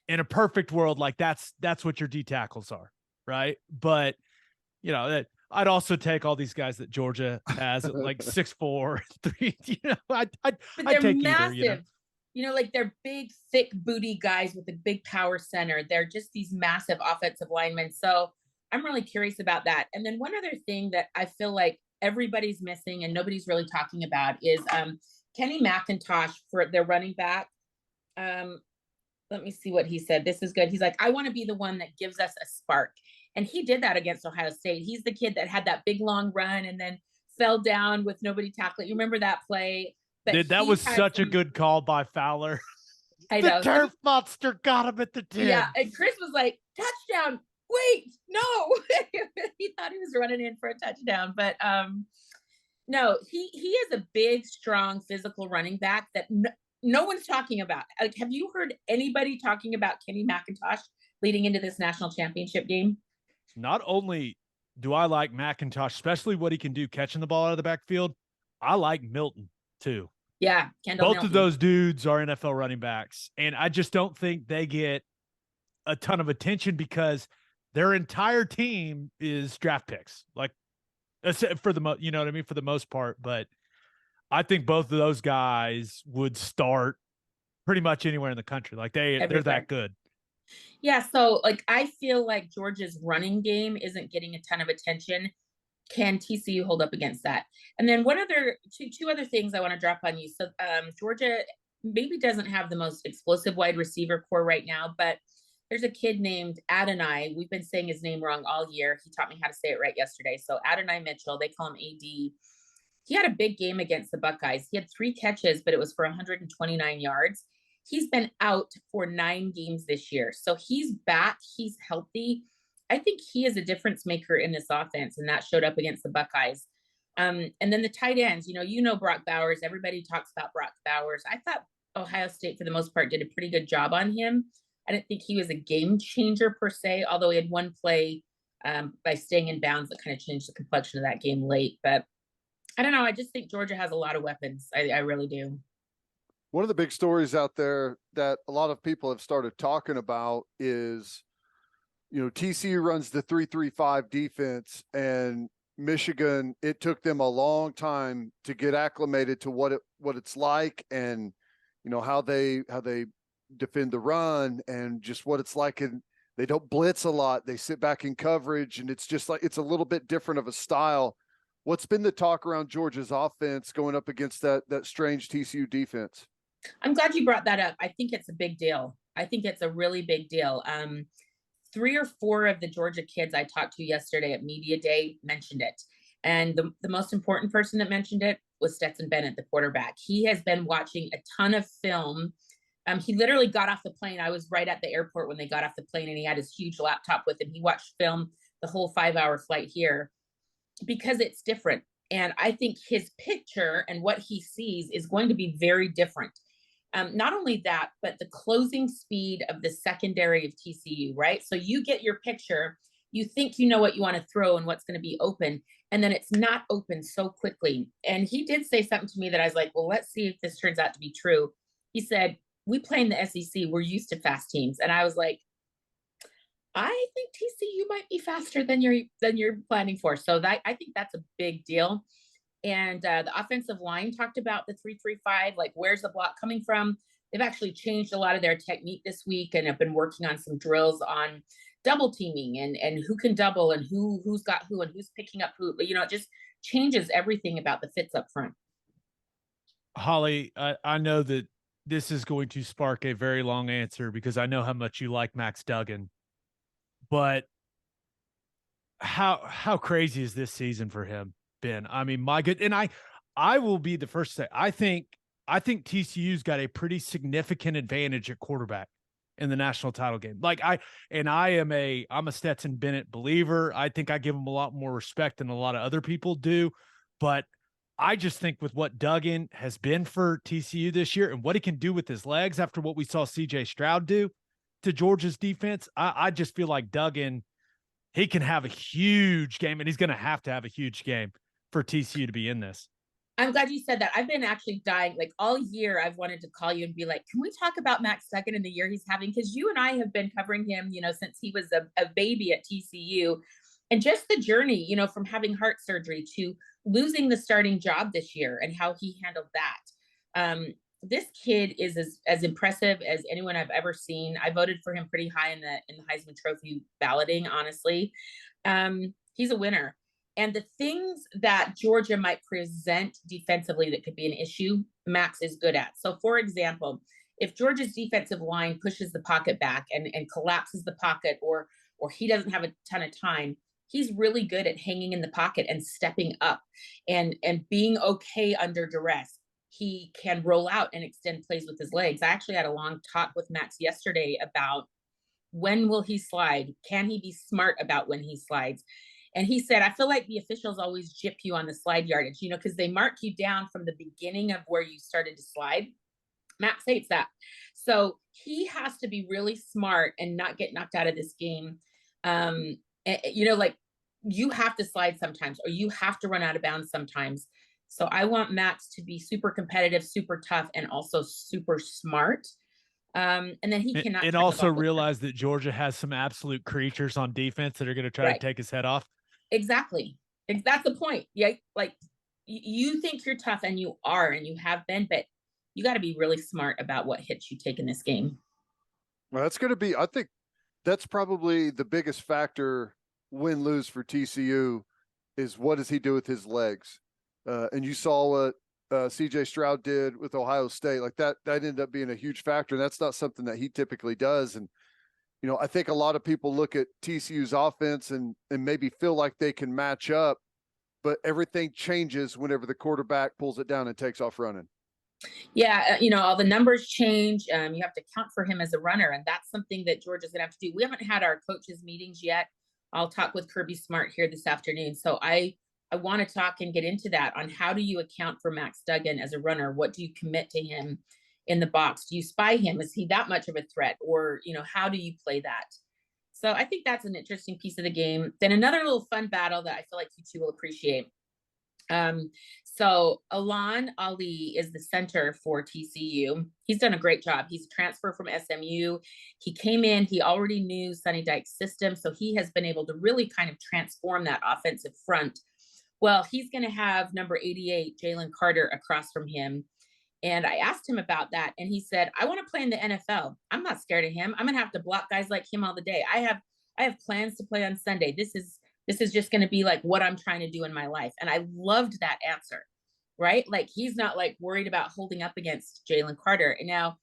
In a perfect world, like that's what your D tackles are, right? But I'd also take all these guys that Georgia has at like 6'4", 3. I'd take massive. either. Like they're big, thick booty guys with a big power center. They're just these massive offensive linemen. So I'm really curious about that. And then one other thing that I feel like everybody's missing and nobody's really talking about is Kenny McIntosh for their running back. Let me see what he said. This is good. He's like, I want to be the one that gives us a spark. And he did that against Ohio State. He's the kid that had that big, long run and then fell down with nobody tackling. You remember that play? That was such a good call by Fowler. I know. The turf monster got him at the 10. Yeah, and Chris was like, touchdown. Wait, no. He thought he was running in for a touchdown. But no, he is a big, strong, physical running back that no one's talking about. Like, have you heard anybody talking about Kenny McIntosh leading into this national championship game? Not only do I like McIntosh, especially what he can do catching the ball out of the backfield, I like Milton too. Yeah, Kendall Both Milton. of those dudes are NFL running backs, and I just don't think they get a ton of attention because their entire team is draft picks. Like, for the you know what I mean, for the most part. But I think both of those guys would start pretty much anywhere in the country. Like they're that good. Yeah, so like I feel like Georgia's running game isn't getting a ton of attention. Can TCU hold up against that? And then two other things I want to drop on you. So Georgia maybe doesn't have the most explosive wide receiver core right now, but there's a kid named Adonai. We've been saying his name wrong all year. He taught me how to say it right yesterday. So Adonai Mitchell, they call him AD. He had a big game against the Buckeyes. He had 3 catches, but it was for 129 yards. He's been out for 9 games this year. So he's back. He's healthy. I think he is a difference maker in this offense, and that showed up against the Buckeyes. And then the tight ends, you know Brock Bowers. Everybody talks about Brock Bowers. I thought Ohio State, for the most part, did a pretty good job on him. I didn't think he was a game changer per se, although he had one play by staying in bounds that kind of changed the complexion of that game late. But I don't know. I just think Georgia has a lot of weapons. I really do. One of the big stories out there that a lot of people have started talking about is, TCU runs the 3-3-5 defense, and Michigan, it took them a long time to get acclimated to what it's like, and how they defend the run, and just what it's like. And they don't blitz a lot. They sit back in coverage, and it's just like, it's a little bit different of a style. What's been the talk around Georgia's offense going up against that strange TCU defense? I'm glad you brought that up. I think it's a big deal. I think it's a really big deal. 3 or 4 of the Georgia kids I talked to yesterday at Media Day mentioned it. And the most important person that mentioned it was Stetson Bennett, the quarterback. He has been watching a ton of film. He literally got off the plane. I was right at the airport when they got off the plane, and he had his huge laptop with him. He watched film the whole 5-hour flight here because it's different. And I think his picture and what he sees is going to be very different. Not only that, but the closing speed of the secondary of TCU, right? So you get your picture, you think you know what you want to throw and what's going to be open, and then it's not open so quickly. And he did say something to me that I was like, well, let's see if this turns out to be true. He said, we play in the SEC, we're used to fast teams. And I was like, I think TCU might be faster than you're planning for. So I think that's a big deal. And the offensive line talked about the 3-3-5, like where's the block coming from? They've actually changed a lot of their technique this week and have been working on some drills on double teaming and who can double and who's got who and who's picking up who. But, it just changes everything about the fits up front. Holly, I know that this is going to spark a very long answer because I know how much you like Max Duggan. But how crazy is this season for him been? I mean, my good, and I will be the first to say I think TCU's got a pretty significant advantage at quarterback in the national title game. Like I'm a Stetson Bennett believer. I think I give him a lot more respect than a lot of other people do, but I just think with what Duggan has been for TCU this year and what he can do with his legs after what we saw CJ Stroud do to Georgia's defense, I just feel like Duggan, he can have a huge game, and he's going to have a huge game for TCU to be in this. I'm glad you said that. I've been actually dying. Like all year, I've wanted to call you and be like, can we talk about Max Duggan and the year he's having? Because you and I have been covering him, since he was a baby at TCU. And just the journey, from having heart surgery to losing the starting job this year and how he handled that. This kid is as impressive as anyone I've ever seen. I voted for him pretty high in the Heisman Trophy balloting, honestly. He's a winner. And the things that Georgia might present defensively that could be an issue, Max is good at. So, for example, if Georgia's defensive line pushes the pocket back and collapses the pocket, or he doesn't have a ton of time, he's really good at hanging in the pocket and stepping up and being okay under duress. He can roll out and extend plays with his legs. I actually had a long talk with Max yesterday about when will he slide? Can he be smart about when he slides? And he said, I feel like the officials always gyp you on the slide yardage, because they mark you down from the beginning of where you started to slide. Max hates that. So he has to be really smart and not get knocked out of this game. Like you have to slide sometimes, or you have to run out of bounds sometimes. So I want Max to be super competitive, super tough, and also super smart. And then he cannot. And also realize that Georgia has some absolute creatures on defense that are going to try to take his head off. Exactly. That's the point. Yeah. Like you think you're tough, and you are, and you have been, but you got to be really smart about what hits you take in this game. Well, that's going to be, I think that's probably the biggest factor win-lose for TCU is what does he do with his legs? And you saw what CJ Stroud did with Ohio State. Like that ended up being a huge factor. And that's not something that he typically does. And, I think a lot of people look at TCU's offense and maybe feel like they can match up, but everything changes whenever the quarterback pulls it down and takes off running. Yeah, all the numbers change. You have to count for him as a runner, and that's something that Georgia's going to have to do. We haven't had our coaches meetings yet. I'll talk with Kirby Smart here this afternoon. So I want to talk and get into that on how do you account for Max Duggan as a runner? What do you commit to him in the box? Do you spy him? Is he that much of a threat? Or, how do you play that? So I think that's an interesting piece of the game. Then another little fun battle that I feel like you two will appreciate. So Alon Ali is the center for TCU. He's done a great job. He's a transfer from SMU. He came in, he already knew Sonny Dykes' system. So he has been able to really kind of transform that offensive front. Well, he's going to have number 88, Jalen Carter, across from him. And I asked him about that. And he said, I want to play in the NFL. I'm not scared of him. I'm going to have to block guys like him all the day. I have plans to play on Sunday. This is just going to be like what I'm trying to do in my life. And I loved that answer, right? Like he's not like worried about holding up against Jalen Carter. And now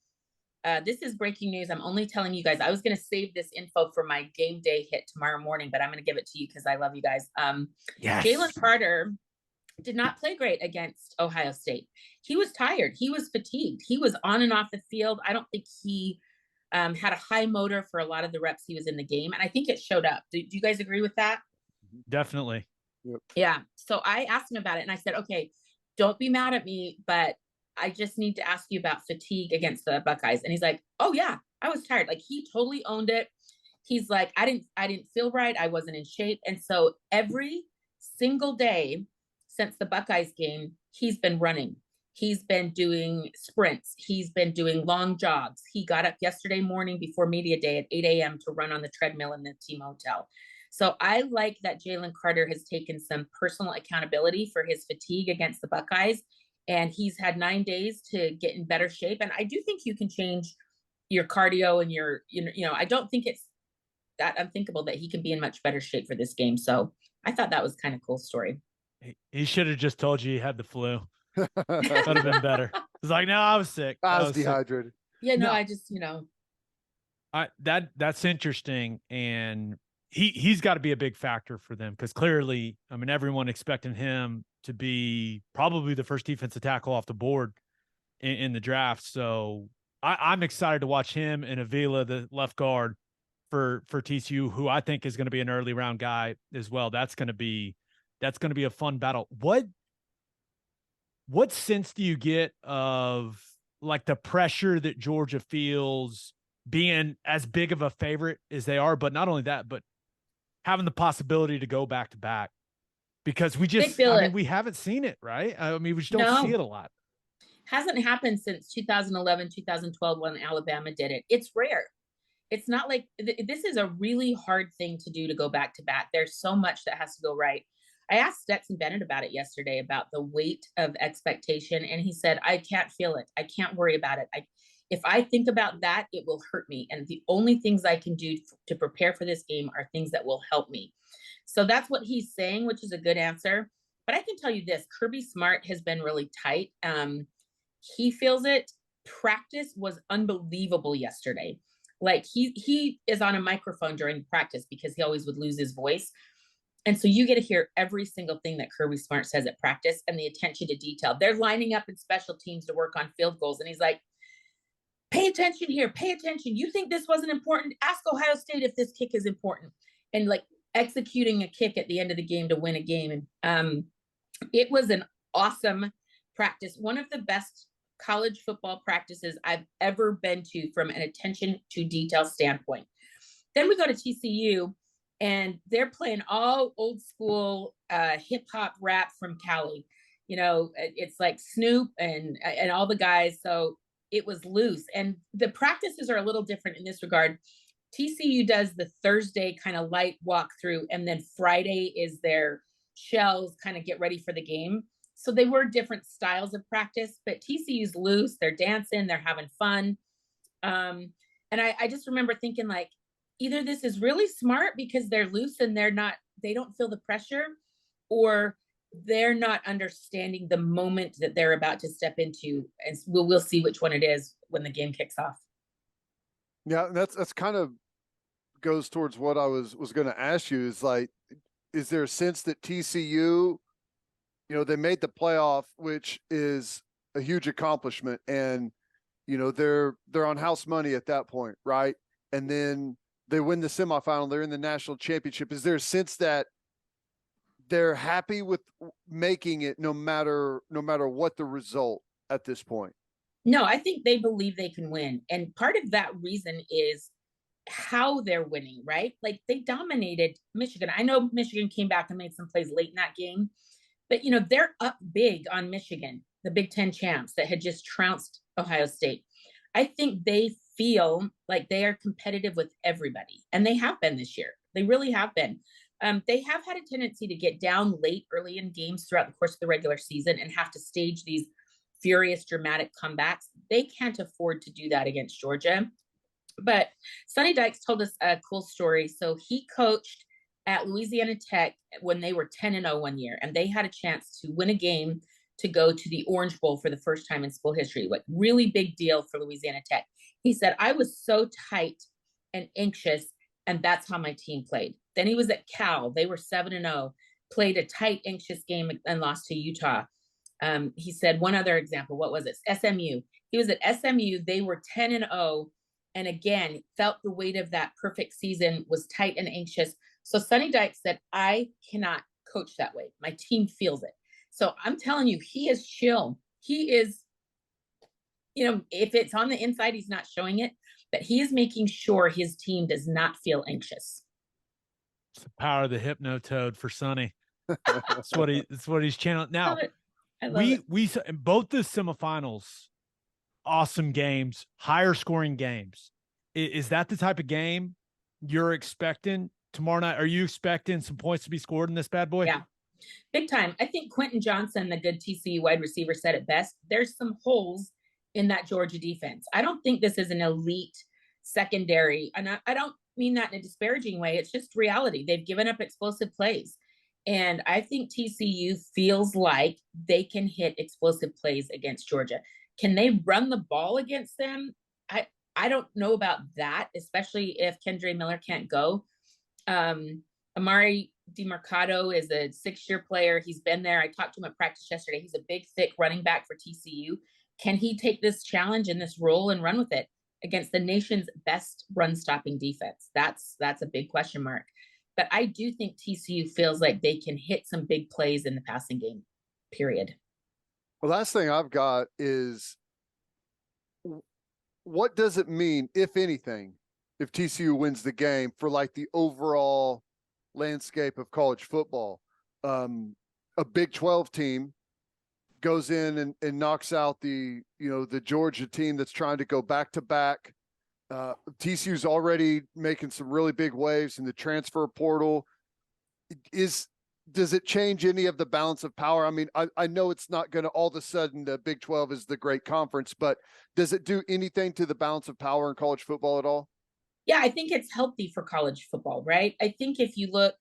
this is breaking news. I'm only telling you guys, I was going to save this info for my game day hit tomorrow morning, but I'm going to give it to you because I love you guys. Yes. Jalen Carter did not play great against Ohio State. He was tired. He was fatigued. He was on and off the field. I don't think he had a high motor for a lot of the reps he was in the game. And I think it showed up. Do you guys agree with that? Definitely. Yep. Yeah. So I asked him about it and I said, okay, don't be mad at me, but I just need to ask you about fatigue against the Buckeyes. And he's like, oh yeah, I was tired. Like he totally owned it. He's like, I didn't feel right. I wasn't in shape. And so every single day since the Buckeyes game, he's been running. He's been doing sprints. He's been doing long jogs. He got up yesterday morning before media day at 8 a.m. to run on the treadmill in the team hotel. So I like that Jalen Carter has taken some personal accountability for his fatigue against the Buckeyes. And he's had 9 days to get in better shape. And I do think you can change your cardio and your, I don't think it's that unthinkable that he can be in much better shape for this game. So I thought that was kind of cool story. He should have just told you he had the flu. That would have been better. It's like, no, I was sick. I was dehydrated. Sick. Yeah, no, I just, that's interesting. And he's got to be a big factor for them because clearly, I mean, everyone expecting him to be probably the first defensive tackle off the board in the draft. So I'm excited to watch him and Avila, the left guard for TCU, who I think is going to be an early round guy as well. That's going to be a fun battle. What sense do you get of like the pressure that Georgia feels being as big of a favorite as they are, but not only that, but having the possibility to go back to back because we haven't seen it, right? I mean, we just don't see it a lot. Hasn't happened since 2011, 2012 when Alabama did it. It's rare. It's not like this is a really hard thing to do to go back to back. There's so much that has to go right. I asked Stetson Bennett about it yesterday about the weight of expectation. And he said, I can't feel it. I can't worry about it. If I think about that, it will hurt me. And the only things I can do to prepare for this game are things that will help me. So that's what he's saying, which is a good answer. But I can tell you this, Kirby Smart has been really tight. He feels it. Practice was unbelievable yesterday. Like he is on a microphone during practice because he always would lose his voice. And so you get to hear every single thing that Kirby Smart says at practice and the attention to detail. They're lining up in special teams to work on field goals. And he's like, pay attention here, pay attention. You think this wasn't important? Ask Ohio State if this kick is important. And like executing a kick at the end of the game to win a game. And it was an awesome practice. One of the best college football practices I've ever been to from an attention to detail standpoint. Then we go to TCU, and they're playing all old school hip hop rap from Cali. It's like Snoop and all the guys. So it was loose, and the practices are a little different in this regard. TCU does the Thursday kind of light walkthrough, and then Friday is their shells, kind of get ready for the game. So they were different styles of practice, but TCU's loose. They're dancing, they're having fun. And I just remember thinking, like, either this is really smart because they're loose and they don't feel the pressure, or they're not understanding the moment that they're about to step into. And we'll see which one it is when the game kicks off. Yeah, that's kind of goes towards what I was going to ask you, is like, is there a sense that TCU, they made the playoff, which is a huge accomplishment, and they're on house money at that point, right? And then they win the semifinal, they're in the national championship. Is there a sense that they're happy with making it no matter what the result at this point? No, I think they believe they can win. And part of that reason is how they're winning, right? Like, they dominated Michigan. I know Michigan came back and made some plays late in that game, but they're up big on Michigan, the Big Ten champs that had just trounced Ohio State. I think they feel like they are competitive with everybody, and they have been this year. They really have been. They have had a tendency to get down late early in games throughout the course of the regular season and have to stage these furious, dramatic comebacks. They can't afford to do that against Georgia. But Sonny Dykes told us a cool story. So he coached at Louisiana Tech when they were 10-0 one year, and they had a chance to win a game to go to the Orange Bowl for the first time in school history. Like, really big deal for Louisiana Tech. He said, I was so tight and anxious, and that's how my team played. Then he was at Cal. They were 7-0, played a tight, anxious game and lost to Utah. He said one other example. What was it? SMU. He was at SMU. They were 10-0, and again, felt the weight of that perfect season, was tight and anxious. So Sonny Dykes said, I cannot coach that way. My team feels it. So I'm telling you, he is chill. He is, if it's on the inside, he's not showing it, but he is making sure his team does not feel anxious. It's the power of the hypnotoad for Sonny. That's what he's channeling. Now, we in both the semifinals, awesome games, higher scoring games. Is that the type of game you're expecting tomorrow night? Are you expecting some points to be scored in this bad boy? Yeah, big time. I think Quentin Johnson, the good TCU wide receiver, said it best. There's some holes in that Georgia defense. I don't think this is an elite secondary. And I don't mean that in a disparaging way. It's just reality. They've given up explosive plays. And I think TCU feels like they can hit explosive plays against Georgia. Can they run the ball against them? I don't know about that, especially if Kendre Miller can't go. Amari DeMarcado is a 6-year player. He's been there. I talked to him at practice yesterday. He's a big, thick running back for TCU. Can he take this challenge and this role and run with it against the nation's best run-stopping defense? That's a big question mark. But I do think TCU feels like they can hit some big plays in the passing game, period. The last thing I've got is, what does it mean, if anything, if TCU wins the game for like the overall landscape of college football? A Big 12 team goes in and knocks out the Georgia team that's trying to go back to back. TCU's already making some really big waves in the transfer portal. Does it change any of the balance of power? I mean, I know it's not going to all of a sudden the Big 12 is the great conference, but does it do anything to the balance of power in college football at all? Yeah, I think it's healthy for college football, right? I think if you look,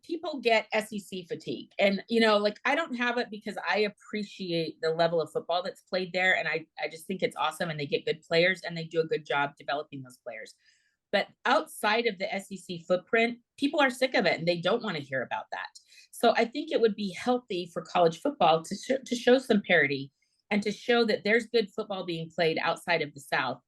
people get SEC fatigue, and I don't have it because I appreciate the level of football that's played there, and I just think it's awesome, and they get good players and they do a good job developing those players. But outside of the SEC footprint, people are sick of it and they don't want to hear about that. So I think it would be healthy for college football to show some parity and to show that there's good football being played outside of the South.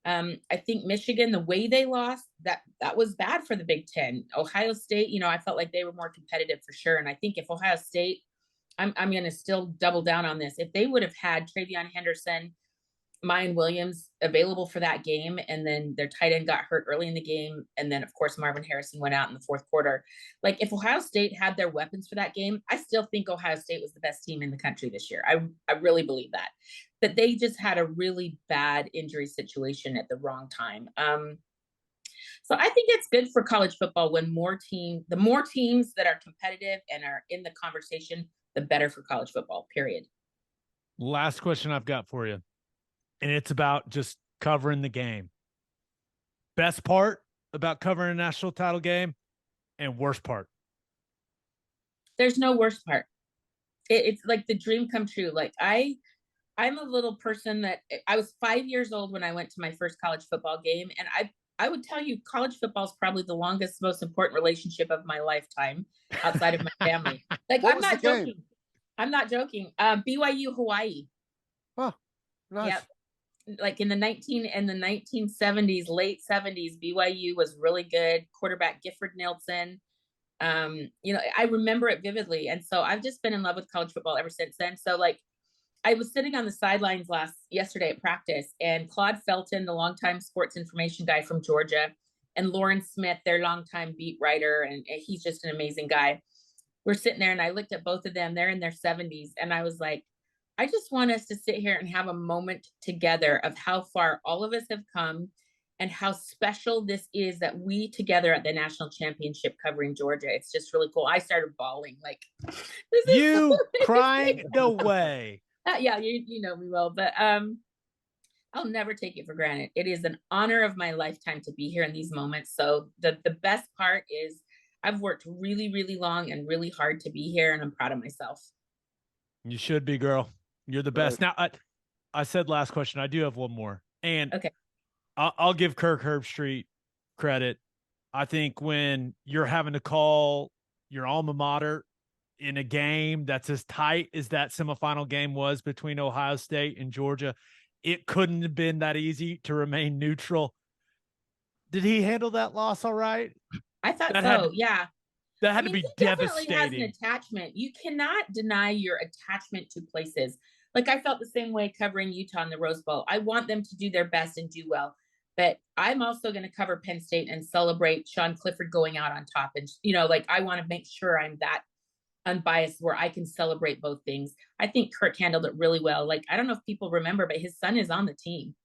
I think Michigan, the way they lost, that was bad for the Big Ten. Ohio State, I felt like they were more competitive for sure. And I think if Ohio State I'm going to still double down on this. If they would have had Travion Henderson, Mayan Williams available for that game, and then their tight end got hurt early in the game, and then of course Marvin Harrison went out in the fourth quarter. Like, if Ohio State had their weapons for that game, I still think Ohio State was the best team in the country this year. I really believe that. But they just had a really bad injury situation at the wrong time. So I think it's good for college football when the more teams that are competitive and are in the conversation, the better for college football, period. Last question I've got for you, and it's about just covering the game. Best part about covering a national title game, and worst part? There's no worst part. It's like the dream come true. Like, I'm a little person that I was 5 years old when I went to my first college football game. And I would tell you, college football is probably the longest, most important relationship of my lifetime outside of my family. Like, I'm not joking. Game? I'm not joking. BYU Hawaii. Oh, nice. Yep. Like in the 1970s, late 70s, BYU was really good. Quarterback Gifford Nielsen. I remember it vividly. And so I've just been in love with college football ever since then. So, like, I was sitting on the sidelines yesterday at practice, and Claude Felton, the longtime sports information guy from Georgia, and Lauren Smith, their longtime beat writer, and he's just an amazing guy. We're sitting there, and I looked at both of them. They're in their 70s, and I was like, I just want us to sit here and have a moment together of how far all of us have come and how special this is that we together at the national championship covering Georgia. It's just really cool. I started bawling, like, this is you crying? No way. Yeah, you know me well, but I'll never take it for granted. It is an honor of my lifetime to be here in these moments. So the best part is I've worked really, really long and really hard to be here, and I'm proud of myself. You should be, girl. You're the best. Now, I said last question. I do have one more, and okay, I'll give Kirk Herbstreit credit. I think when you're having to call your alma mater in a game that's as tight as that semifinal game was between Ohio State and Georgia, it couldn't have been that easy to remain neutral. Did he handle that loss all right? I thought so. Yeah. That had to be devastating. He definitely has an attachment. You cannot deny your attachment to places. Like, I felt the same way covering Utah in the Rose Bowl. I want them to do their best and do well. But I'm also going to cover Penn State and celebrate Sean Clifford going out on top. And, like, I want to make sure I'm that unbiased where I can celebrate both things. I think Kirk handled it really well. Like, I don't know if people remember, but his son is on the team.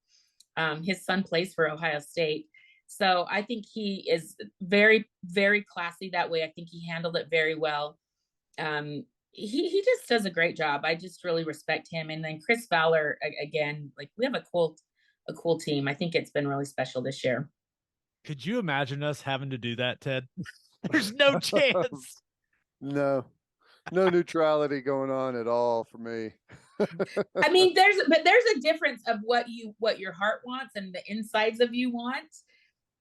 His son plays for Ohio State. So I think he is very, very classy that way. I think he handled it very well. He just does a great job. I just really respect him. And then Chris Fowler, again, like, we have a cool team. I think it's been really special this year. Could you imagine us having to do that, Ted? There's no chance. No neutrality going on at all for me. I mean, there's a difference of what your heart wants and the insides of you want.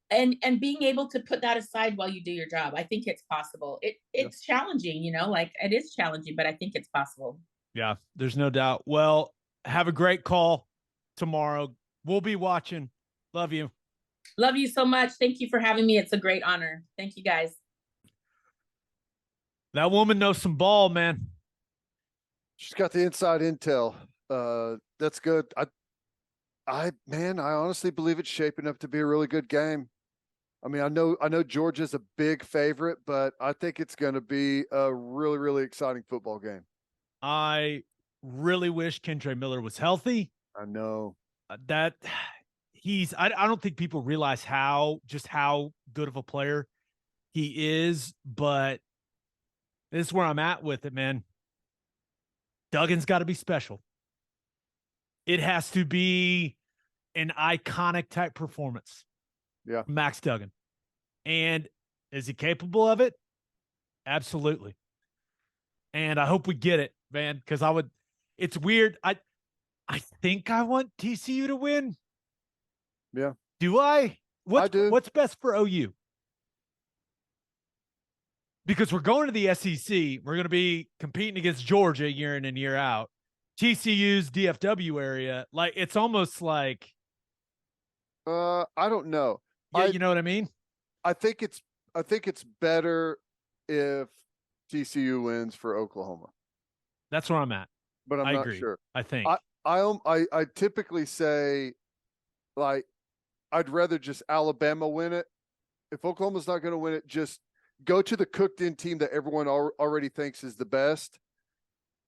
And being able to put that aside while you do your job. I think it's possible. It's challenging, like, it is challenging, but I think it's possible. Yeah, there's no doubt. Well, have a great call tomorrow. We'll be watching. Love you. Love you so much. Thank you for having me. It's a great honor. Thank you, guys. That woman knows some ball, man. She's got the inside intel. That's good. I honestly believe it's shaping up to be a really good game. I mean, I know Georgia's a big favorite, but I think it's going to be a really, really exciting football game. I really wish Kendre Miller was healthy. I know that I don't think people realize how good of a player he is, but this is where I'm at with it, man. Duggan's got to be special. It has to be an iconic type performance. Yeah. Max Duggan. And is he capable of it? Absolutely. And I hope we get it, man, because it's weird. I think I want TCU to win. Yeah. Do I? I do. What's best for OU? Because we're going to the SEC. We're going to be competing against Georgia year in and year out. TCU's DFW area, like, it's almost like, I don't know. Yeah, you know what I mean? I think it's better if TCU wins for Oklahoma. That's where I'm at. but I'm I not agree. sure. I think. I typically say, like, I'd rather just Alabama win it. If Oklahoma's not going to win it, just go to the cooked-in team that everyone already thinks is the best.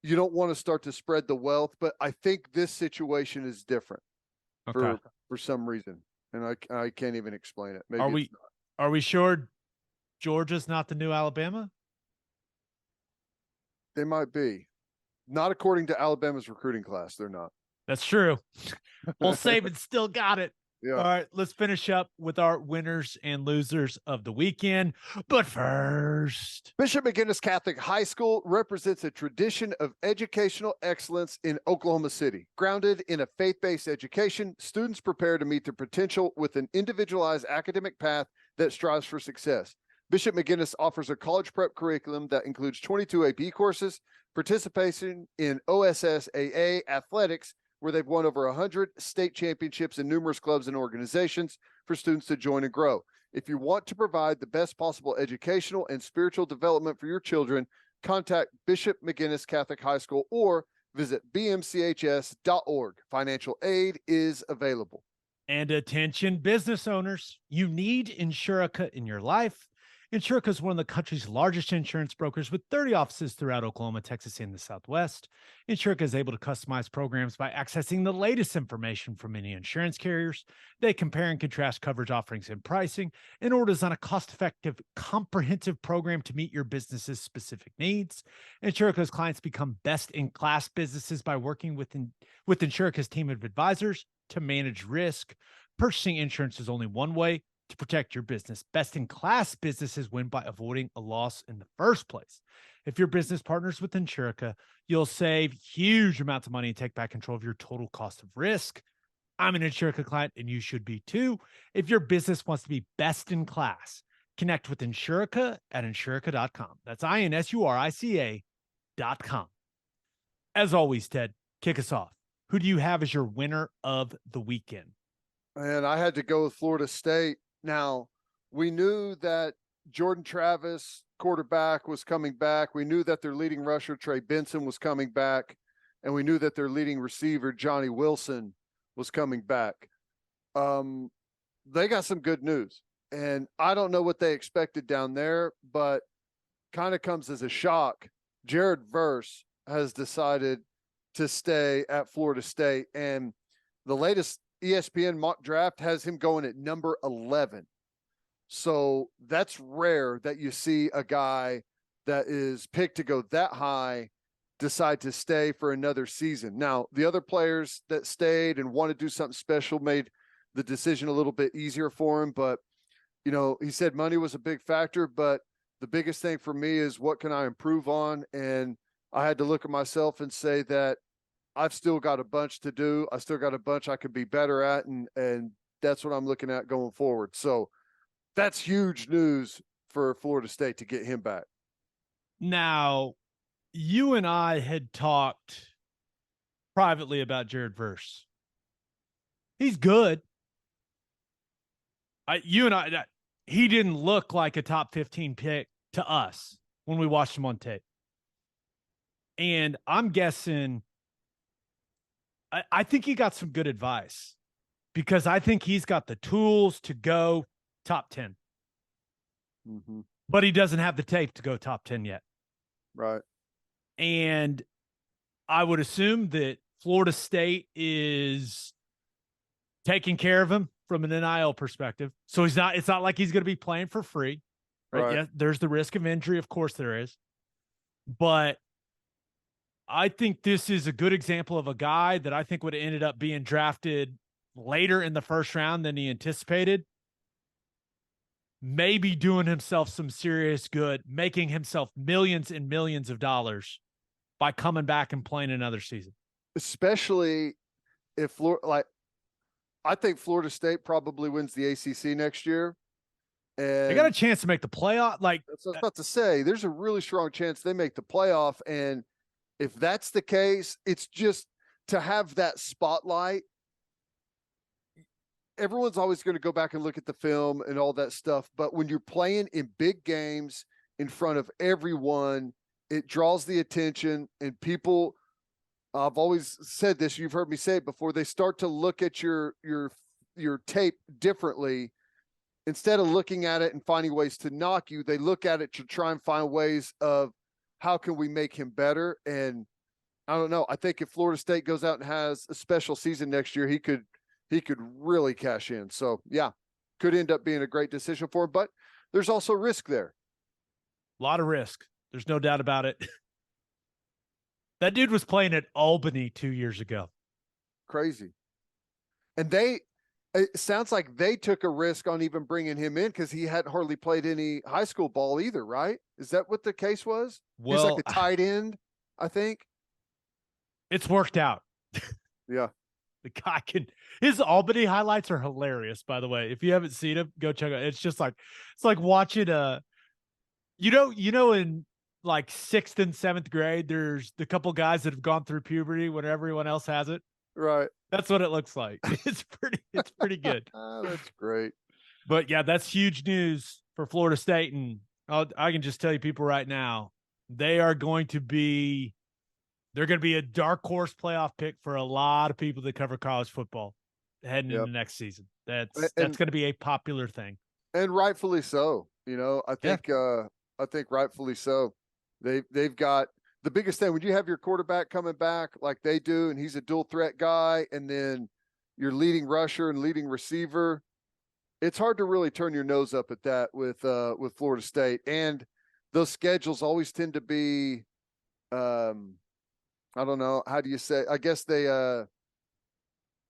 You don't want to start to spread the wealth, but I think this situation is different for some reason, and I can't even explain it. Maybe are we sure Georgia's not the new Alabama? They might be. Not according to Alabama's recruiting class. They're not. That's true. Old Saban still got it. Yeah. All right, let's finish up with our winners and losers of the weekend. But first, Bishop McGuinness Catholic High School represents a tradition of educational excellence in Oklahoma City. Grounded in a faith-based education, students prepare to meet their potential with an individualized academic path that strives for success. Bishop McGuinness offers a college prep curriculum that includes 22 AP courses, participation in OSSAA athletics, where they've won over 100 state championships in numerous clubs and organizations for students to join and grow. If you want to provide the best possible educational and spiritual development for your children, contact Bishop McGuinness Catholic High School or visit bmchs.org. Financial aid is available. And attention business owners, you need Insurica in your life. Insurica is one of the country's largest insurance brokers with 30 offices throughout Oklahoma, Texas, and the Southwest. Insurica is able to customize programs by accessing the latest information from many insurance carriers. They compare and contrast coverage offerings and pricing in order to design a cost-effective, comprehensive program to meet your business's specific needs. Insurica's clients become best-in-class businesses by working with Insurica's team of advisors to manage risk. Purchasing insurance is only one way to protect your business. Best-in-class businesses win by avoiding a loss in the first place. If your business partners with Insurica, you'll save huge amounts of money and take back control of your total cost of risk. I'm an Insurica client, and you should be too. If your business wants to be best-in-class, connect with Insurica at Insurica.com. That's INSURICA.com. As always, Ted, kick us off. Who do you have as your winner of the weekend? And I had to go with Florida State. Now, we knew that Jordan Travis, quarterback, was coming back. We knew that their leading rusher, Trey Benson, was coming back. And we knew that their leading receiver, Johnny Wilson, was coming back. They got some good news. And I don't know what they expected down there, but kind of comes as a shock. Jared Verse has decided to stay at Florida State. And the latest ESPN mock draft has him going at number 11. So that's rare that you see a guy that is picked to go that high decide to stay for another season. Now, the other players that stayed and want to do something special made the decision a little bit easier for him. But, you know, he said money was a big factor, but the biggest thing for me is what can I improve on? And I had to look at myself and say that I've still got a bunch to do. I still got a bunch I could be better at, and that's what I'm looking at going forward. So that's huge news for Florida State to get him back. Now, you and I had talked privately about Jared Verse. He's good. He didn't look like a top 15 pick to us when we watched him on tape. And I'm guessing I think he got some good advice because I think he's got the tools to go top 10. Mm-hmm. But he doesn't have the tape to go top 10 yet. Right. And I would assume that Florida State is taking care of him from an NIL perspective. So it's not like he's going to be playing for free. Right? Yeah, there's the risk of injury. Of course there is. But I think this is a good example of a guy that I think would have ended up being drafted later in the first round than he anticipated. Maybe doing himself some serious good, making himself millions and millions of dollars by coming back and playing another season. Especially if I think Florida State probably wins the ACC next year. And they got a chance to make the playoff. Like that's what I was about to say. There's a really strong chance they make the playoff. And if that's the case, it's just to have that spotlight. Everyone's always going to go back and look at the film and all that stuff. But when you're playing in big games in front of everyone, it draws the attention, and people, I've always said this, you've heard me say it before, they start to look at your tape differently. Instead of looking at it and finding ways to knock you, they look at it to try and find ways of how can we make him better. And I don't know. I think if Florida State goes out and has a special season next year, he could really cash in. So yeah, could end up being a great decision for him, but there's also risk there. A lot of risk. There's no doubt about it. That dude was playing at Albany 2 years ago. Crazy. And it sounds like they took a risk on even bringing him in because he hadn't hardly played any high school ball either, right? Is that what the case was? Well, he's like a tight end, I think. It's worked out. Yeah. The guy his Albany highlights are hilarious, by the way. If you haven't seen them, go check it out. It's just like, it's like watching in like 6th and 7th grade, there's the couple guys that have gone through puberty when everyone else has it. Right. That's what it looks like. It's pretty good. That's great. But yeah, that's huge news for Florida State. And I can just tell you people right now, they're going to be a dark horse playoff pick for a lot of people that cover college football heading into next season. That's going to be a popular thing. And rightfully so. I think rightfully so. They've got the biggest thing when you have your quarterback coming back like they do, and he's a dual threat guy, and then your leading rusher and leading receiver, it's hard to really turn your nose up at that with Florida State. And those schedules always tend to be, I don't know, how do you say? I guess they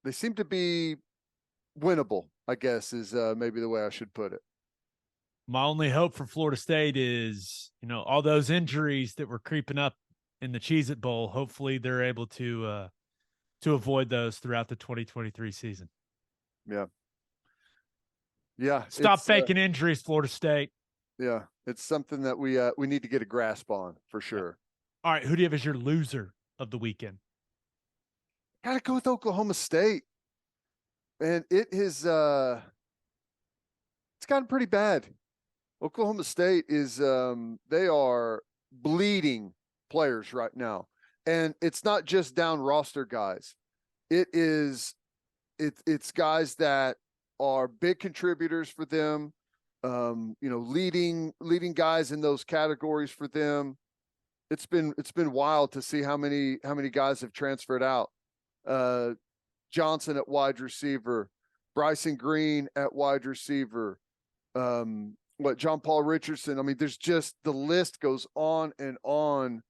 seem to be winnable, I guess is maybe the way I should put it. My only hope for Florida State is, all those injuries that were creeping up in the Cheez-It Bowl. Hopefully they're able to avoid those throughout the 2023 season. Yeah. Yeah. Stop faking injuries, Florida State. Yeah. It's something that we need to get a grasp on for sure. All right. Who do you have as your loser of the weekend? Got to go with Oklahoma State. And it's gotten pretty bad. Oklahoma State is they are bleeding players right now. And it's not just down roster guys. It's guys that are big contributors for them. Leading guys in those categories for them. It's been wild to see how many guys have transferred out. Johnson at wide receiver, Bryson Green at wide receiver, John Paul Richardson. I mean, there's just, the list goes on and on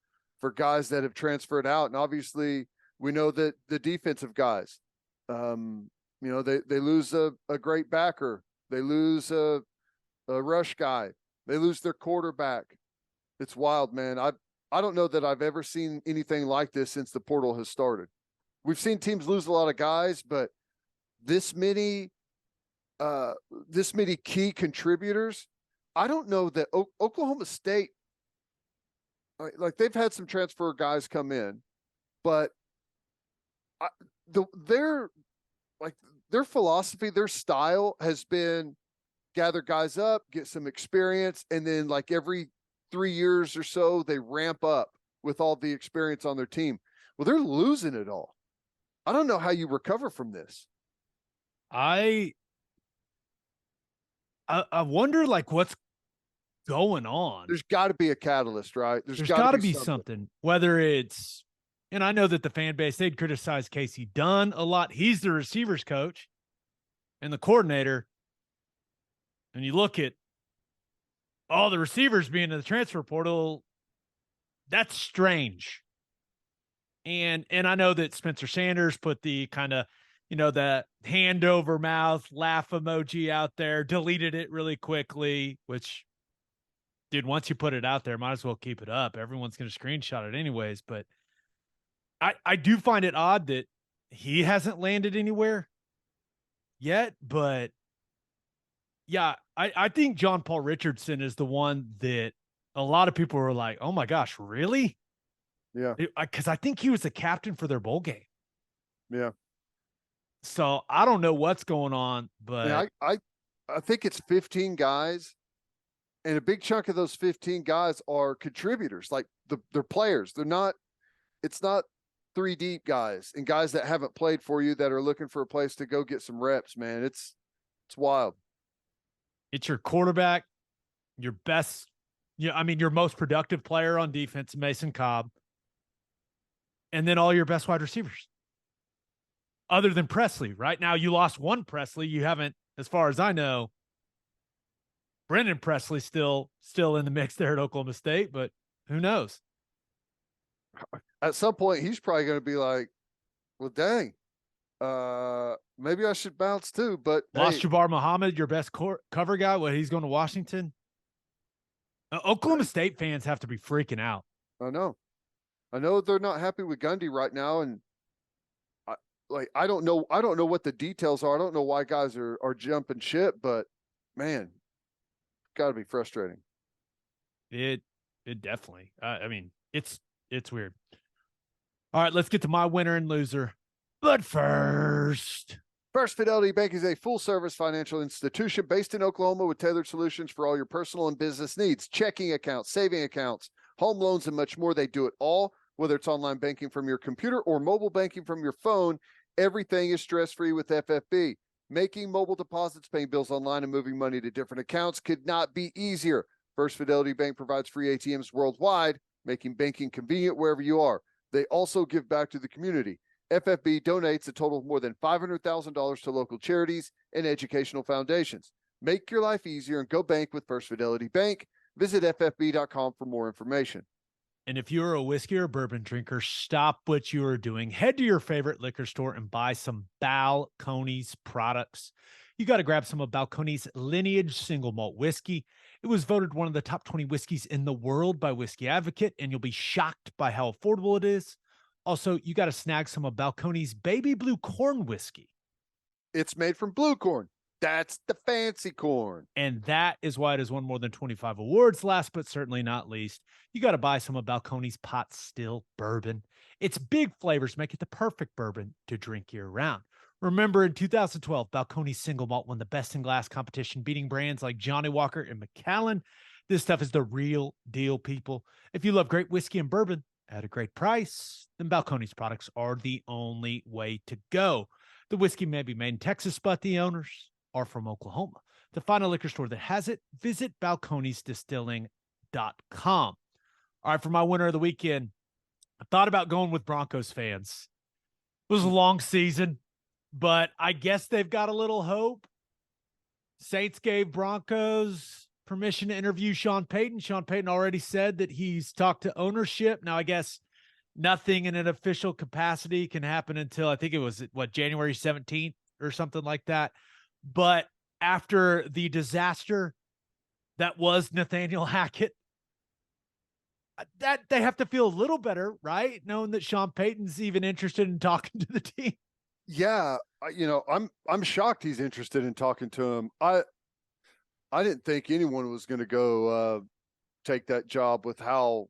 for guys that have transferred out. And obviously we know that the defensive guys, they lose a great backer. They lose a rush guy. They lose their quarterback. It's wild, man. I don't know that I've ever seen anything like this since the portal has started. We've seen teams lose a lot of guys, but this many key contributors. I don't know that Oklahoma State, like they've had some transfer guys come in, but their philosophy, their style has been gather guys up, get some experience, and then like every 3 years or so, they ramp up with all the experience on their team. Well, they're losing it all. I don't know how you recover from this. I wonder like what's going on. There's got to be a catalyst, right? There's got to be something. Whether it's, and I know that the fan base, they'd criticize Casey Dunn a lot. He's the receivers coach and the coordinator. And you look at all the receivers being in the transfer portal, that's strange. And I know that Spencer Sanders put the kind of, that hand over mouth laugh emoji out there, deleted it really quickly, which, dude, once you put it out there, might as well keep it up. Everyone's going to screenshot it anyways. But I do find it odd that he hasn't landed anywhere yet. But yeah, I think John Paul Richardson is the one that a lot of people were like, oh my gosh, really? Yeah. Because I think he was the captain for their bowl game. Yeah. So I don't know what's going on, but I think it's 15 guys And a big chunk of those 15 guys are contributors. Like they're players. It's not 3 deep guys and guys that haven't played for you that are looking for a place to go get some reps, man. It's wild. It's your quarterback, your best, your most productive player on defense, Mason Cobb, and then all your best wide receivers. Other than Presley. Right now, you lost one Presley. You haven't, as far as I know, Brendan Presley still in the mix there at Oklahoma State, but who knows? At some point, he's probably going to be like, well, dang, maybe I should bounce too. But lost Jabbar Muhammad, your best cover guy. What, he's going to Washington? Oklahoma State fans have to be freaking out. I know they're not happy with Gundy right now, and I don't know what the details are. I don't know why guys are jumping ship, but man, got to be frustrating. It definitely. It's weird. All right, let's get to my winner and loser. But first, First Fidelity Bank is a full-service financial institution based in Oklahoma with tailored solutions for all your personal and business needs. Checking accounts, saving accounts, home loans, and much more. They do it all, whether it's online banking from your computer or mobile banking from your phone. Everything is stress-free with FFB. Making mobile deposits, paying bills online, and moving money to different accounts could not be easier. First Fidelity Bank provides free ATMs worldwide, making banking convenient wherever you are. They also give back to the community. FFB donates a total of more than $500,000 to local charities and educational foundations. Make your life easier and go bank with First Fidelity Bank. Visit ffb.com for more information. And if you're a whiskey or bourbon drinker, stop what you are doing. Head to your favorite liquor store and buy some Balcones products. You got to grab some of Balcones Lineage single malt whiskey. It was voted one of the top 20 whiskeys in the world by Whiskey Advocate, and you'll be shocked by how affordable it is. Also, you got to snag some of Balcones Baby Blue Corn whiskey. It's made from blue corn. That's the fancy corn. And that is why it has won more than 25 awards. Last but certainly not least, you got to buy some of Balcones Pot Still Bourbon. Its big flavors make it the perfect bourbon to drink year-round. Remember, in 2012, Balcones Single Malt won the Best in Glass competition, beating brands like Johnny Walker and Macallan. This stuff is the real deal, people. If you love great whiskey and bourbon at a great price, then Balcones products are the only way to go. The whiskey may be made in Texas, but the owners are from Oklahoma. To find a liquor store that has it, visit balconesdistilling.com. All right, for my winner of the weekend, I thought about going with Broncos fans. It was a long season, but I guess they've got a little hope. Saints gave Broncos permission to interview Sean Payton. Sean Payton already said that he's talked to ownership. Now, I guess nothing in an official capacity can happen until I think it was, January 17th or something like that. But after the disaster that was Nathaniel Hackett, that they have to feel a little better, right? Knowing that Sean Payton's even interested in talking to the team. Yeah, I'm shocked he's interested in talking to him. I didn't think anyone was going to go take that job with how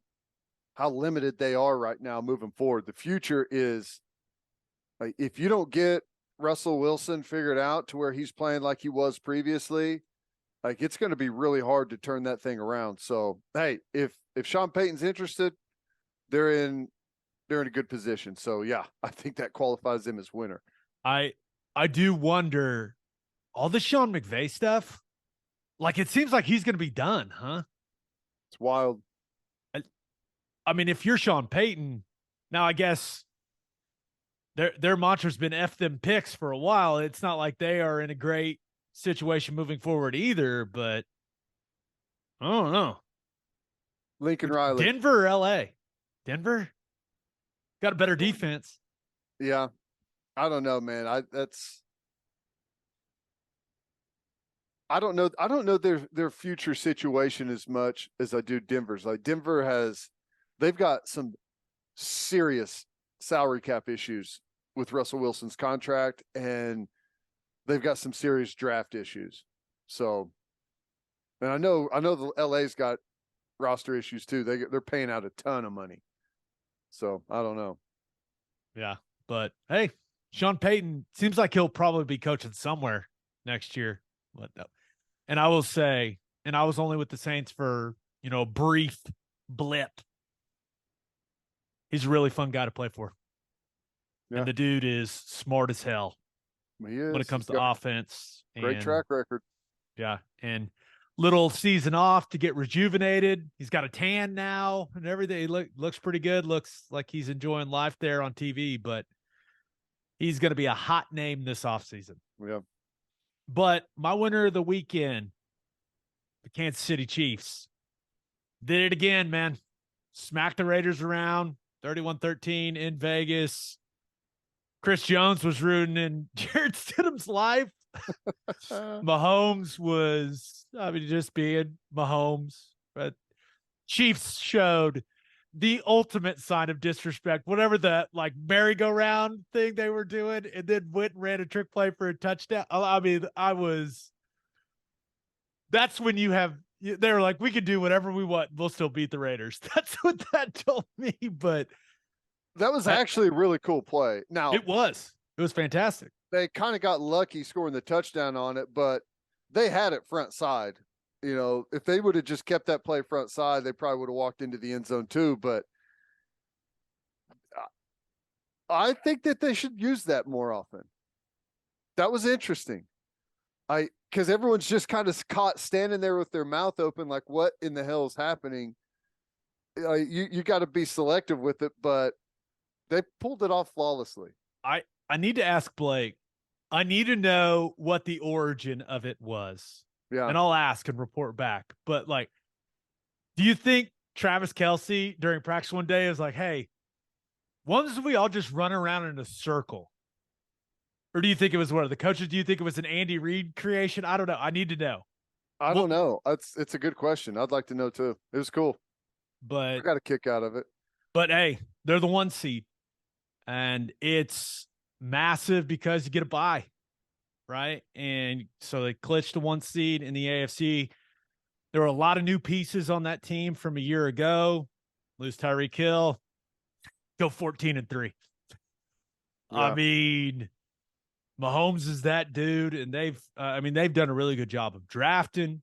limited they are right now moving forward. The future is, like, if you don't get Russell Wilson figured out to where he's playing like he was previously, like, it's going to be really hard to turn that thing around. So, hey, if Sean Payton's interested, they're in a good position. So, yeah, I think that qualifies them as winner. I do wonder, all the Sean McVay stuff, like, it seems like he's going to be done, huh? It's wild. I mean, if you're Sean Payton, now I guess their mantra's been F them picks for a while. It's not like they are in a great situation moving forward either, but I don't know. Lincoln Riley. Denver or LA? Denver? Got a better defense. Yeah. I don't know, man. I don't know their future situation as much as I do Denver's. Like, they've got some serious salary cap issues with Russell Wilson's contract, and they've got some serious draft issues. So, and I know the LA's got roster issues too. They're paying out a ton of money. So I don't know. Yeah, but hey, Sean Payton seems like he'll probably be coaching somewhere next year. And I will say, and I was only with the Saints for, a brief blip. He's a really fun guy to play for. Yeah. And the dude is smart as hell He is. when it comes to offense. Great track record. Yeah. And little season off to get rejuvenated. He's got a tan now and everything. He looks pretty good. Looks like he's enjoying life there on TV, but he's going to be a hot name this offseason. Yeah. But my winner of the weekend, the Kansas City Chiefs, did it again, man. Smacked the Raiders around 31-13 in Vegas. Chris Jones was rooting in Jarrett Stidham's life. Mahomes was, just being Mahomes. But Chiefs showed the ultimate sign of disrespect, whatever the merry-go-round thing they were doing, and then went and ran a trick play for a touchdown. That's when they were like, we can do whatever we want. We'll still beat the Raiders. That's what that told me. But that was actually a really cool play. Now it was fantastic. They kind of got lucky scoring the touchdown on it, but they had it front side. If they would have just kept that play front side, they probably would have walked into the end zone too. But I think that they should use that more often. That was interesting. Because everyone's just kind of caught standing there with their mouth open, like, what in the hell is happening? You got to be selective with it, but they pulled it off flawlessly. I need to ask Blake. I need to know what the origin of it was. Yeah. And I'll ask and report back. But do you think Travis Kelce during practice one day was like, hey, once we all just run around in a circle? Or do you think it was one of the coaches? Do you think it was an Andy Reid creation? I don't know. I need to know. I don't know. It's a good question. I'd like to know too. It was cool. But I got a kick out of it. But hey, they're the 1 seed. And it's massive because you get a bye, right? And so they clinched the 1 seed in the AFC. There were a lot of new pieces on that team from a year ago. Lose Tyreek Hill, go 14-3. Yeah. Mahomes is that dude, and they've done a really good job of drafting,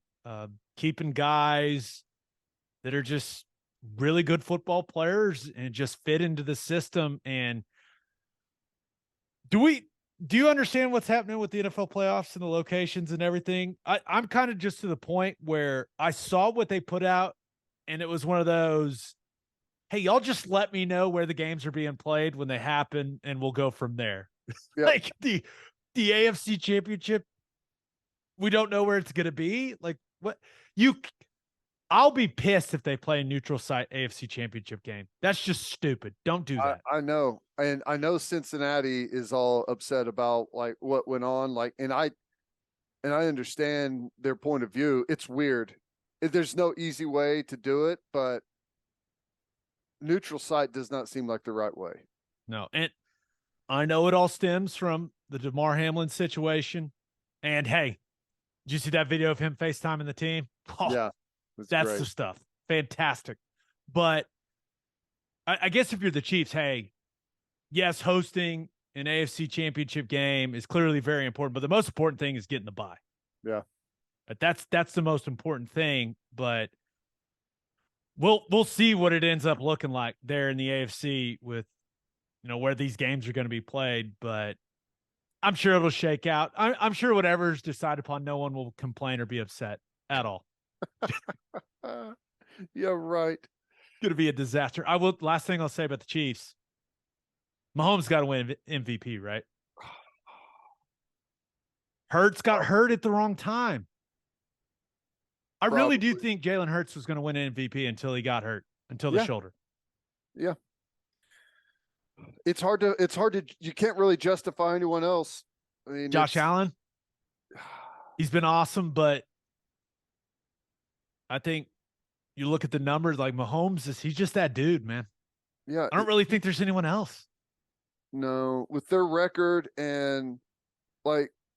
keeping guys that are just really good football players and just fit into the system. And do you understand what's happening with the NFL playoffs and the locations and everything? I'm kind of just to the point where I saw what they put out, and it was one of those, hey, y'all just let me know where the games are being played when they happen, and we'll go from there. Yep. The AFC Championship, we don't know where it's going to be. I'll be pissed if they play a neutral site AFC Championship game. That's just stupid. Don't do that. I know. And I know Cincinnati is all upset about what went on. And I understand their point of view. It's weird. There's no easy way to do it, but neutral site does not seem like the right way. No. And I know it all stems from the DeMar Hamlin situation. And hey, did you see that video of him FaceTiming the team? Oh, yeah. That's great. the stuff. Fantastic. But I guess if you're the Chiefs, hey, yes, hosting an AFC Championship game is clearly very important, but the most important thing is getting the bye. Yeah. But that's the most important thing, but we'll see what it ends up looking like there in the AFC with where these games are going to be played, but I'm sure it'll shake out. I'm sure whatever's decided upon, no one will complain or be upset at all. Yeah, right. It's going to be a disaster. Last thing I'll say about the Chiefs, Mahomes got to win MVP, right? Hurts got hurt at the wrong time. I really do think Jalen Hurts was going to win MVP until he got hurt, until the shoulder. Yeah. It's hard to, you can't really justify anyone else. I mean, Josh Allen, he's been awesome, but I think you look at the numbers, like Mahomes he's just that dude, man. Yeah. I don't really think there's anyone else. No, with their record, and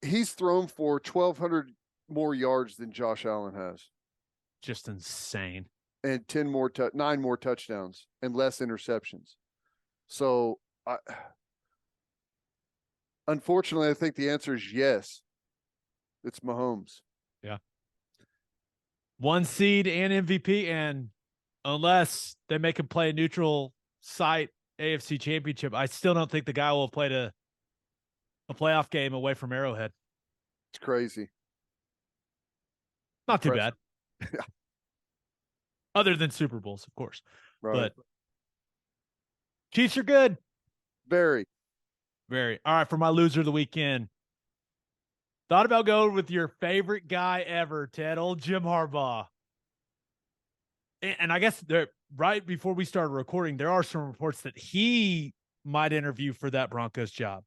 he's thrown for 1,200 more yards than Josh Allen has. Just insane. And 9 more touchdowns and less interceptions. So unfortunately, I think the answer is yes. It's Mahomes. Yeah. 1 seed and MVP, and unless they make him play a neutral site AFC Championship, I still don't think the guy will have played a playoff game away from Arrowhead. It's crazy. Not too Impressive. bad. Other than Super Bowls, of course. Right. But Chiefs are good. Very. Very. All right, for my loser of the weekend. Thought about going with your favorite guy ever, Ted, old Jim Harbaugh. And I guess right before we started recording, there are some reports that he might interview for that Broncos job.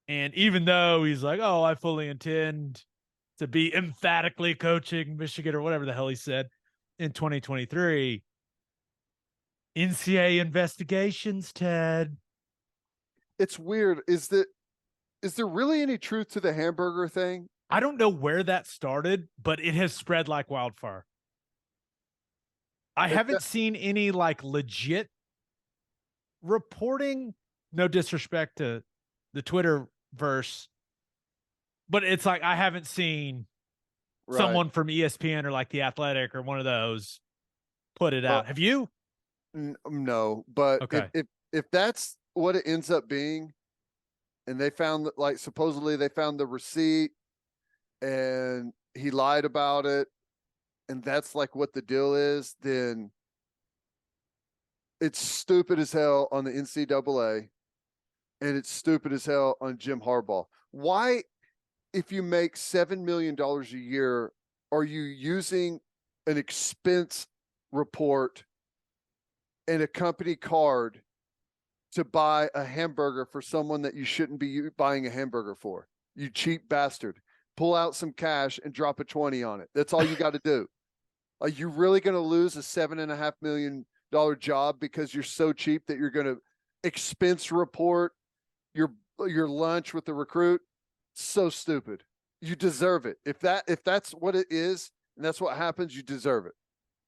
And even though he's like, oh, I fully intend to be emphatically coaching Michigan or whatever the hell he said in 2023, NCAA investigations, Ted. It's weird. Is there really any truth to the hamburger thing? I don't know where that started, but it has spread like wildfire. I haven't seen any like legit reporting. No disrespect to the Twitter verse, but it's like I haven't seen someone from ESPN or like The Athletic or one of those put it out. Have you? No, but okay. if that's what it ends up being, and they found that, like, supposedly they found the receipt and he lied about it, and that's like what the deal is, then it's stupid as hell on the NCAA, and it's stupid as hell on Jim Harbaugh. Why, if you make $7 million a year, are you using an expense report and a company card to buy a hamburger for someone that you shouldn't be buying a hamburger for? You cheap bastard. Pull out some cash and drop a 20 on it. That's all you got to do. Are you really going to lose a $7.5 million job because you're so cheap that you're going to expense report your lunch with the recruit? So stupid. You deserve it. If that's what it is and that's what happens, you deserve it.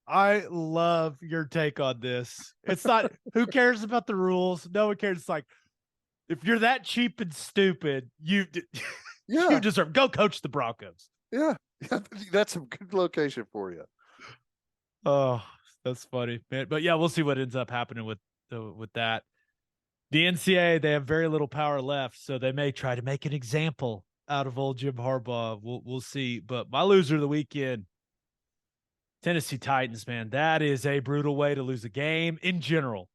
I love your take on this. It's not who cares about the rules. No one cares. It's like, if you're that cheap and stupid, you deserve. Go coach the Broncos. Yeah. That's a good location for you. Oh, that's funny, man. But yeah, we'll see what ends up happening with that. The NCAA, they have very little power left, so they may try to make an example out of old Jim Harbaugh. We'll see. But my loser of the weekend, Tennessee Titans, man. That is a brutal way to lose a game in general.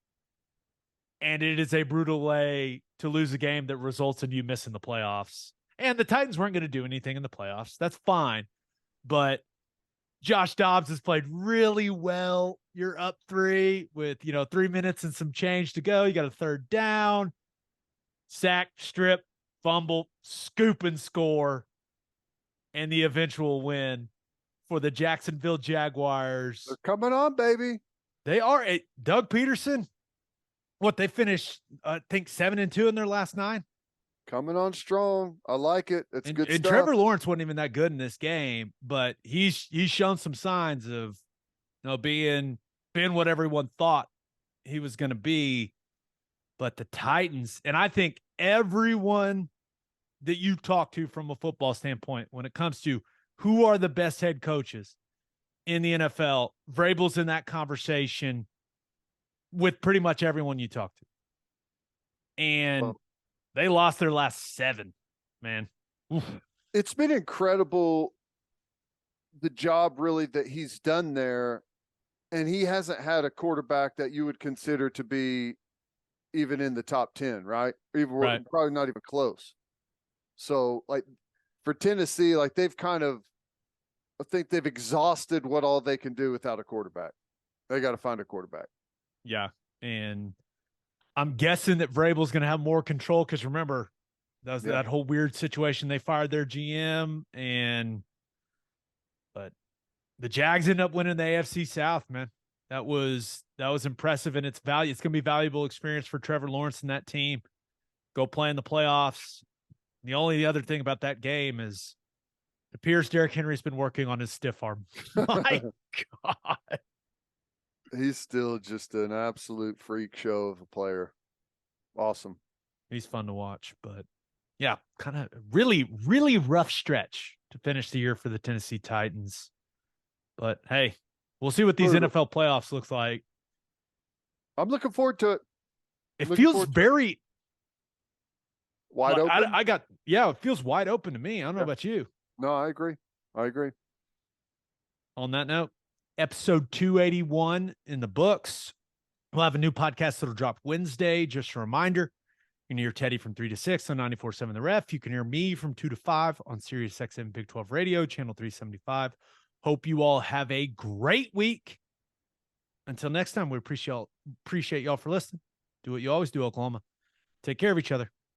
And it is a brutal way to lose a game that results in you missing the playoffs. And the Titans weren't going to do anything in the playoffs. That's fine. But Josh Dobbs has played really well. You're up 3 with, 3 minutes and some change to go. You got a third down, sack, strip, fumble, scoop and score, and the eventual win for the Jacksonville Jaguars. They're coming on, baby. They are. Doug Peterson, they finished, I think, 7-2 in their last 9. Coming on strong. I like it. It's good stuff. And Trevor Lawrence wasn't even that good in this game, but he's shown some signs of being what everyone thought he was going to be. But the Titans, and I think everyone that you talk to from a football standpoint, when it comes to who are the best head coaches in the NFL, Vrabel's in that conversation with pretty much everyone you talk to. And they lost their last 7, man. Oof. It's been incredible, the job really that he's done there. And he hasn't had a quarterback that you would consider to be even in the top 10, right? Even probably not even close. So, like, for Tennessee, like, they've kind of, I think they've exhausted what all they can do without a quarterback. They got to find a quarterback. Yeah. And I'm guessing that Vrabel's going to have more control because, remember, that was that whole weird situation. They fired their GM, but the Jags ended up winning the AFC South, man. That was impressive, and it's going to be valuable experience for Trevor Lawrence and that team. Go play in the playoffs. The only other thing about that game is it appears Derrick Henry's been working on his stiff arm. My God. He's still just an absolute freak show of a player. Awesome. He's fun to watch, but yeah, kind of really, really rough stretch to finish the year for the Tennessee Titans. But hey, we'll see what these Brutal. NFL playoffs looks like. I'm looking forward to it. It Looking feels forward to very wide like, open. it feels wide open to me. I don't know about you. No, I agree. On that note, episode 281 in the books. We'll have a new podcast that'll drop Wednesday. Just a reminder, you can hear Teddy from 3 to 6 on 94.7 The Ref. You can hear me from 2 to 5 on Sirius XM Big 12 Radio, channel 375. Hope you all have a great week. Until next time, we appreciate y'all for listening. Do what you always do, Oklahoma. Take care of each other.